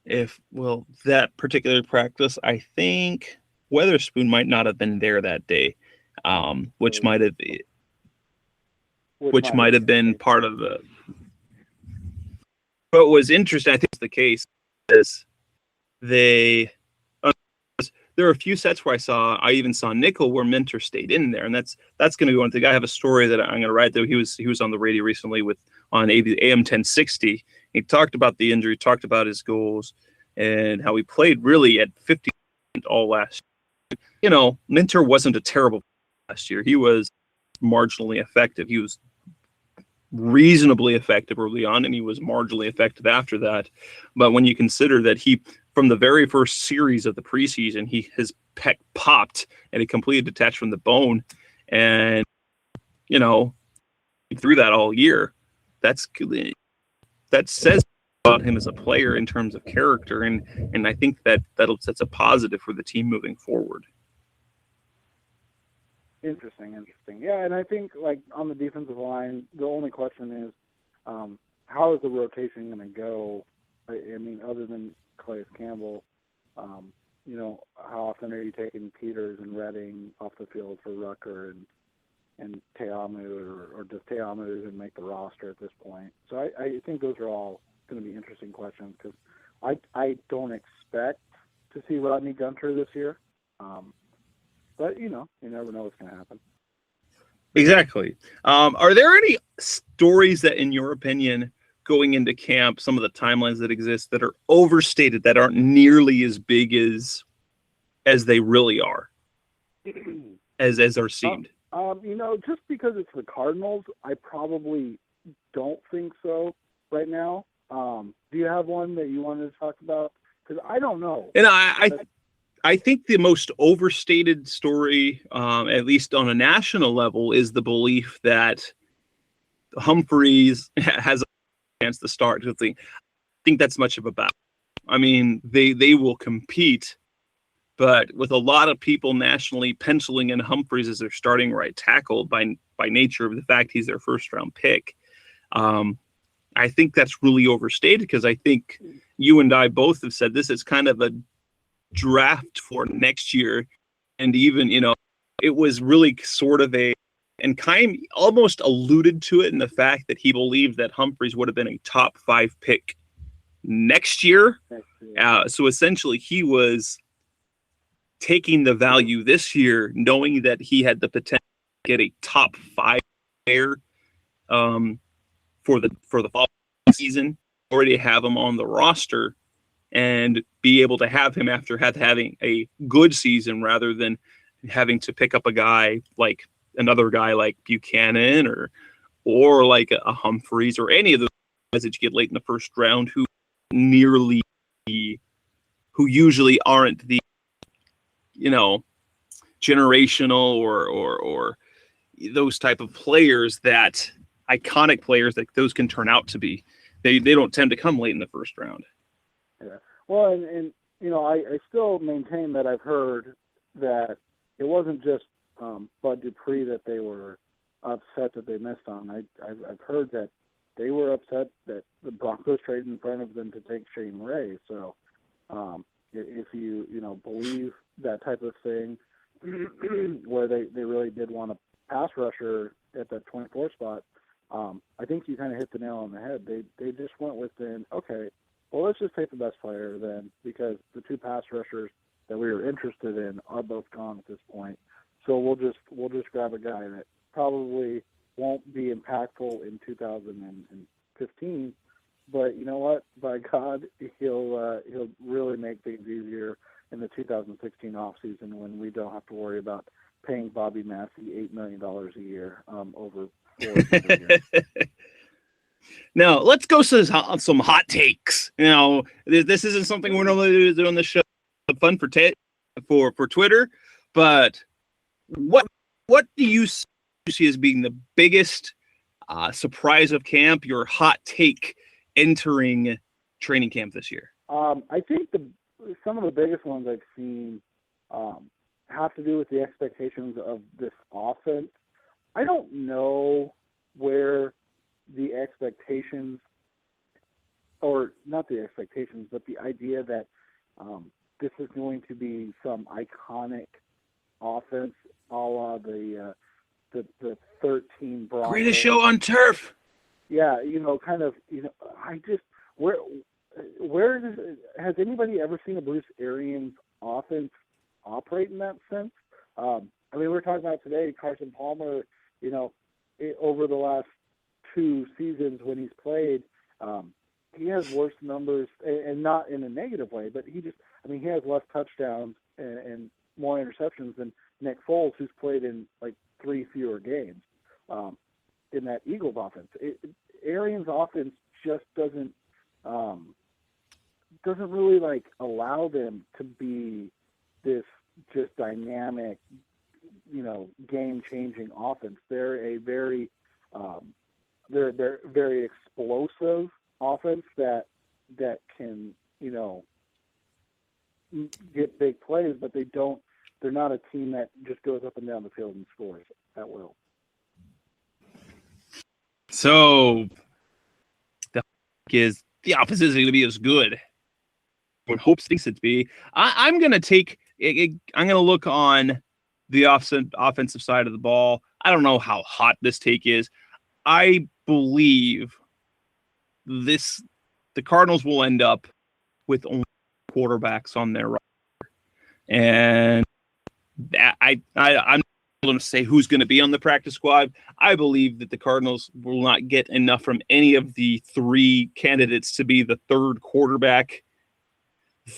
That particular practice, I think Weatherspoon might not have been there that day, which might have been part of the. What was interesting, I think, is the case is there are a few sets where I even saw nickel where Minter stayed in there, and that's going to go into. I have a story that I'm going to write, though. He was on the radio recently on AM 1060. He talked about the injury, talked about his goals, and how he played really at 50% all last year. Minter wasn't a terrible last year. He was marginally effective. He was reasonably effective early on, and he was marginally effective after that. But when you consider that from the very first series of the preseason, his pec popped and it completely detached from the bone, and through that all year, that says about him as a player in terms of character, and I think that's a positive for the team moving forward. Interesting. Yeah, and I think, like, on the defensive line, the only question is, how is the rotation going to go? I mean, other than Calais Campbell, how often are you taking Peters and Redding off the field for Rucker and Teamu, or does Teamu even make the roster at this point? So I think those are all going to be interesting questions, because I don't expect to see Rodney Gunter this year. But, you never know what's going to happen. Exactly. Are there any stories that, in your opinion, going into camp, some of the timelines that exist that are overstated, that aren't nearly as big as they really are, as are seemed? Just because it's the Cardinals, I probably don't think so right now. Do you have one that you wanted to talk about? Because I don't know. And I think the most overstated story, at least on a national level, is the belief that Humphreys has a chance to start. I think that's much of a battle. I mean, they will compete, but with a lot of people nationally penciling in Humphreys as their starting right tackle by nature of the fact he's their first round pick. I think that's really overstated, because I think you and I both have said this is kind of a draft for next year, and even it was really sort of and kind almost alluded to it in the fact that he believed that Humphreys would have been a top 5 pick next year. So essentially he was taking the value this year, knowing that he had the potential to get a top 5 player for the following season, already have him on the roster. and be able to have him after having a good season rather than having to pick up another guy like Buchanan or like a Humphreys or any of those guys that you get late in the first round who usually aren't the, generational or those type of players, that iconic players that those can turn out to be. They don't tend to come late in the first round. Yeah. Well, and I still maintain that I've heard that it wasn't just Bud Dupree that they were upset that they missed on. I've heard that they were upset that the Broncos traded in front of them to take Shane Ray. So if you believe that type of thing, where they really did want a pass rusher at that 24 spot, I think you kind of hit the nail on the head. They just went with okay, well, let's just take the best player then, because the two pass rushers that we were interested in are both gone at this point. So we'll just grab a guy that probably won't be impactful in 2015, but you know what? By God, he'll really make things easier in the 2016 offseason when we don't have to worry about paying Bobby Massey $8 million a year over 4 years. Now, let's go to some hot takes. This isn't something we're normally doing on the show. Fun for Twitter, but what do you see as being the biggest surprise of camp? Your hot take entering training camp this year? I think some of the biggest ones I've seen have to do with the expectations of this offense. I don't know where the expectations, or not the expectations, but the idea that this is going to be some iconic offense, a la the 13 Broncos. Greatest show on turf. Yeah, I just has anybody ever seen a Bruce Arians offense operate in that sense? We're talking about today Carson Palmer. Over the last 2 seasons when he's played, he has worse numbers, and not in a negative way, but he has less touchdowns and more interceptions than Nick Foles, who's played in like 3 fewer games in that Eagles offense. Arians' offense just doesn't really allow them to be this just dynamic, game-changing offense. They're a very they're very explosive offense that can get big plays, but they're not a team that just goes up and down the field and scores at will. So the opposite is going to be as good. What hopes thinks it to be. I'm going to look on the offensive side of the ball. I don't know how hot this take is. I believe the Cardinals will end up with only quarterbacks on their roster, and I'm not going to say who's going to be on the practice squad. I believe that the Cardinals will not get enough from any of the 3 candidates to be the third quarterback,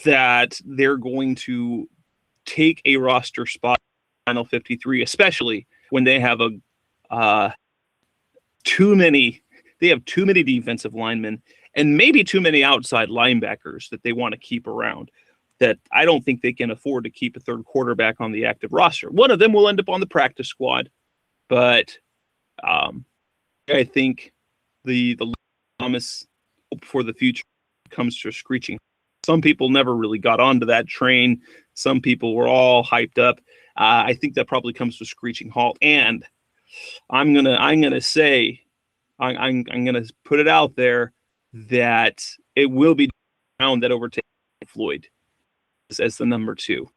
that they're going to take a roster spot in the final 53, especially when they have too many defensive linemen and maybe too many outside linebackers that they want to keep around, that I don't think they can afford to keep a third quarterback on the active roster. One of them will end up on the practice squad, but I think the promise for the future comes to a screeching. Some people never really got onto that train. Some people were all hyped up. I think that probably comes to a screeching halt. And I'm gonna say, I'm gonna put it out there that it will be Brown that overtakes Floyd as the number 2.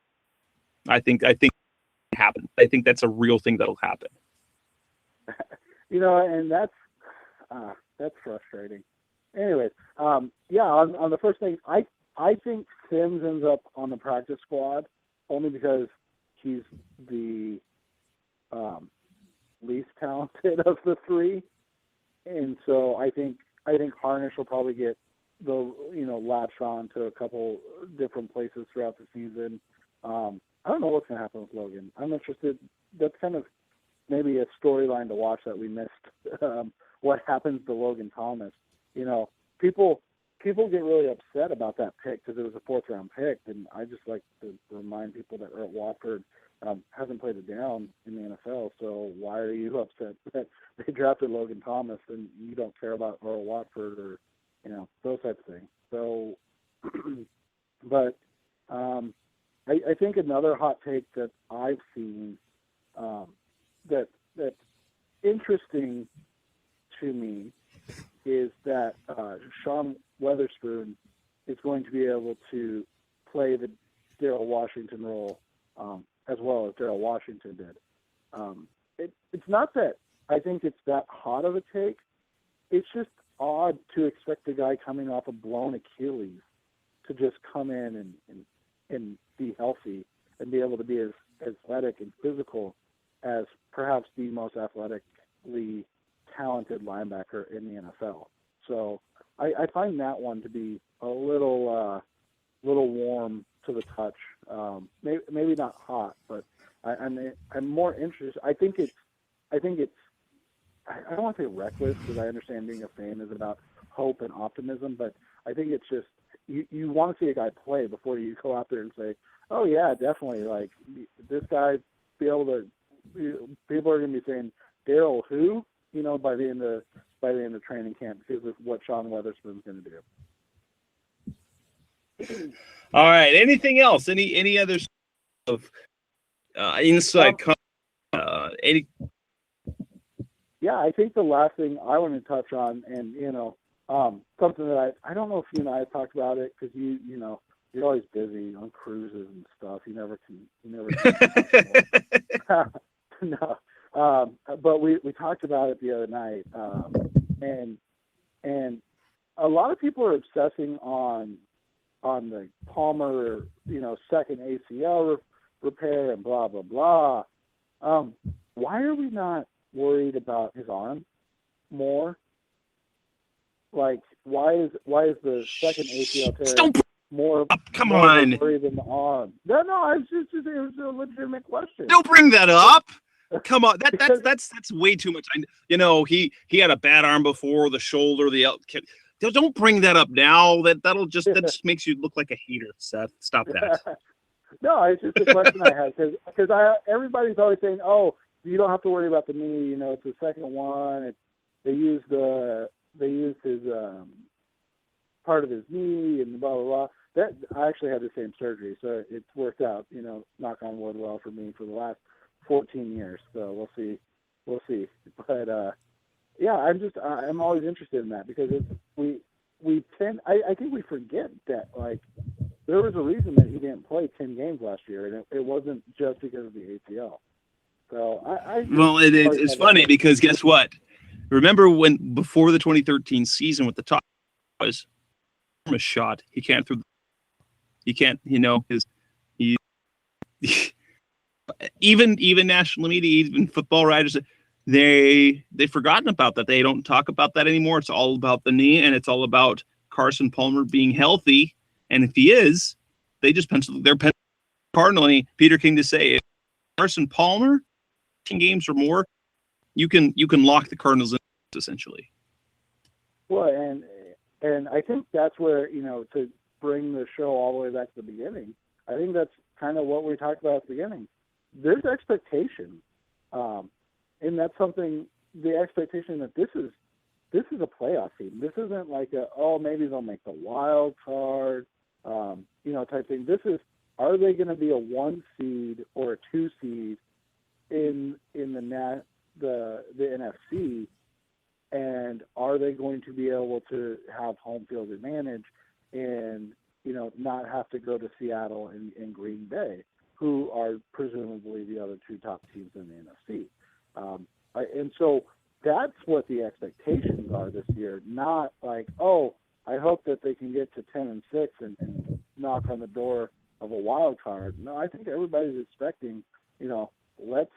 I think it happen. I think that's a real thing that'll happen. And that's frustrating. Anyways, on the first thing, I think Sims ends up on the practice squad only because he's the least talented of the 3, and so I think Harnish will probably get latch on to a couple different places throughout the season. I don't know what's going to happen with Logan. I'm interested. That's kind of maybe a storyline to watch that we missed. What happens to Logan Thomas? People get really upset about that pick because it was a fourth-round pick, and I just like to remind people that Earl Watford hasn't played a down in the NFL, so why are you upset that they drafted Logan Thomas and you don't care about Earl Watford or, those types of things. So, but I think another hot take that I've seen that's interesting to me is that Sean Weatherspoon is going to be able to play the Darrell Washington role as well as Darrell Washington did. It's not that I think it's that hot of a take. It's just odd to expect a guy coming off a blown Achilles to just come in and be healthy and be able to be as athletic and physical as perhaps the most athletically talented linebacker in the NFL. So I find that one to be a little warm to the touch. Maybe not hot, but I'm more interested. I don't want to say reckless because I understand being a fan is about hope and optimism, but I think it's just you want to see a guy play before you go out there and say, oh yeah, definitely, like this guy be able to. People are going to be saying Darrell who, by the end of training camp because of what Sean Weatherspoon's going to do. All right. Anything else? Any other sort of inside? Any? Yeah, I think the last thing I want to touch on, and something that I don't know if you and I have talked about it because you're always busy on cruises and stuff. You never can. No, but we talked about it the other night, and a lot of people are obsessing on the Palmer, second ACL repair and blah blah blah. Why are we not worried about his arm more? Like, why is the second ACL tear more worry than the arm? No, it was a legitimate question. Don't bring that up. Come on, that's way too much. He had a bad arm before, the shoulder, don't bring that up now. That just makes you look like a hater, Seth. Stop that. No, it's just a question I had because everybody's always saying, oh, you don't have to worry about the knee. It's the second one. They used his part of his knee and blah blah blah. That I actually had the same surgery, so it's worked out. Knock on wood, well for me for the last 14 years. So we'll see. But yeah, I'm always interested in that because I think we forget that there was a reason that he didn't play 10 games last year, and it wasn't just because of the ACL. So it's funny because guess what? Remember when before the 2013 season with the top was a shot, he can't throw. He can't. Even national media, even football writers, they've forgotten about that. They don't talk about that anymore. It's all about the knee, and it's all about Carson Palmer being healthy. And if he is, they just pencil Cardinal. Peter King to say, if Carson Palmer 10 games or more, you can lock the Cardinals in essentially. Well, and I think that's where to bring the show all the way back to the beginning. I think that's kind of what we talked about at the beginning. There's expectation, and that's something. The expectation that this is a playoff team. This isn't like maybe they'll make the wild card, type thing. This is, are they going to be a 1 seed or a 2 seed in the NFC, and are they going to be able to have home field advantage and not have to go to Seattle and Green Bay, who are presumably the other two top teams in the NFC. And so that's what the expectations are this year, not like, oh, I hope that they can get to 10-6 and knock on the door of a wild card. No, I think everybody's expecting, let's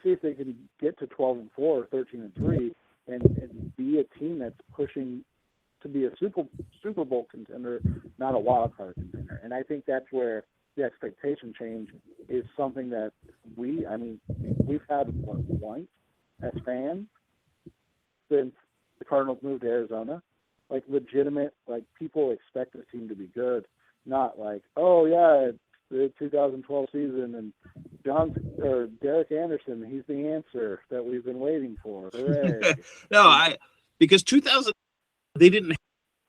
see if they can get to 12-4 or 13-3 and be a team that's pushing to be a Super Bowl contender, not a wild card contender. And I think that's where the expectation change is something that we've had once as fans since the Cardinals moved to Arizona. Like legitimate, like people expect the team to be good, not like, oh yeah, it's the 2012 season and Derek Anderson, he's the answer that we've been waiting for. Hooray. Because 2000 they didn't have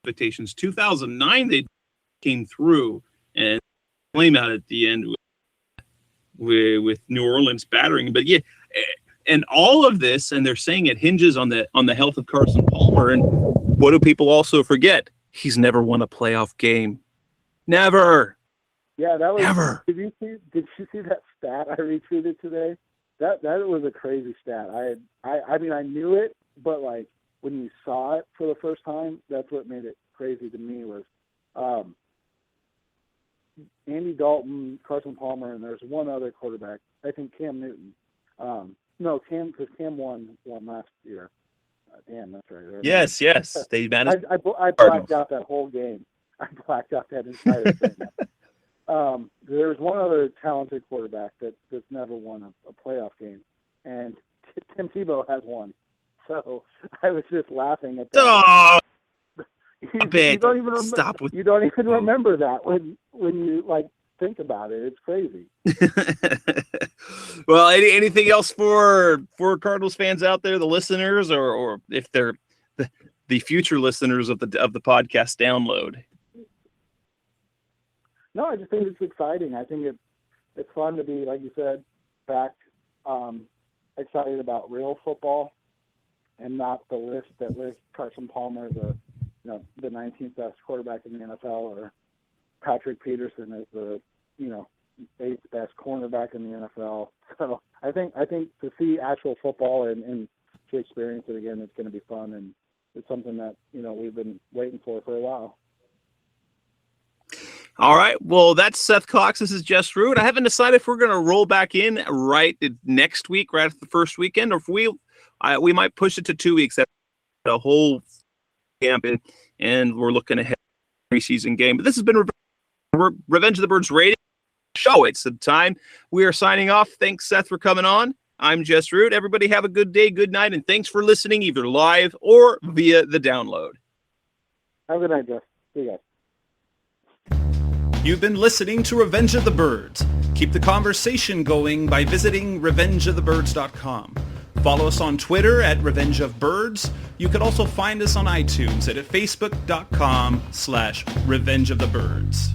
expectations. 2009 they came through and flame out at the end with New Orleans battering. But yeah, and all of this, and they're saying it hinges on the health of Carson Palmer. And what do people also forget? He's never won a playoff game. Never. Yeah, that was. Never. Did you see that stat I retweeted today? That was a crazy stat. I mean I knew it, but like when you saw it for the first time, that's what made it crazy to me was Andy Dalton, Carson Palmer, and there's one other quarterback. I think Cam Newton. Because Cam won last year. Damn, that's right. Yes. They managed. I blacked out that whole game. I blacked out that entire thing. There's one other talented quarterback that's never won a playoff game, and Tim Tebow has one. So I was just laughing at that. Oh, you don't even remember that when you like think about it. It's crazy. Well, anything else for Cardinals fans out there, the listeners, or if they're the future listeners of the podcast download? No, I just think it's exciting. I think it's fun to be, like you said, back excited about real football and not the list that lists Carson Palmer as the 19th best quarterback in the NFL or Patrick Peterson as the 8th best cornerback in the NFL. So I think to see actual football and to experience it again, it's going to be fun, and it's something that we've been waiting for a while. All right. Well, that's Seth Cox. This is Jess Root. I haven't decided if we're going to roll back in right next week, right after the first weekend, or if we might push it to 2 weeks. That's a whole camp, and we're looking ahead to the preseason game. But this has been Revenge of the Birds radio show. It's the time we are signing off. Thanks, Seth, for coming on. I'm Jess Root. Everybody have a good day, good night, and thanks for listening either live or via the download. Have a good night, Jess. See you guys. You've been listening to Revenge of the Birds. Keep the conversation going by visiting revengeofthebirds.com. Follow us on Twitter at Revenge of Birds. You can also find us on iTunes at facebook.com/Revenge of the Birds.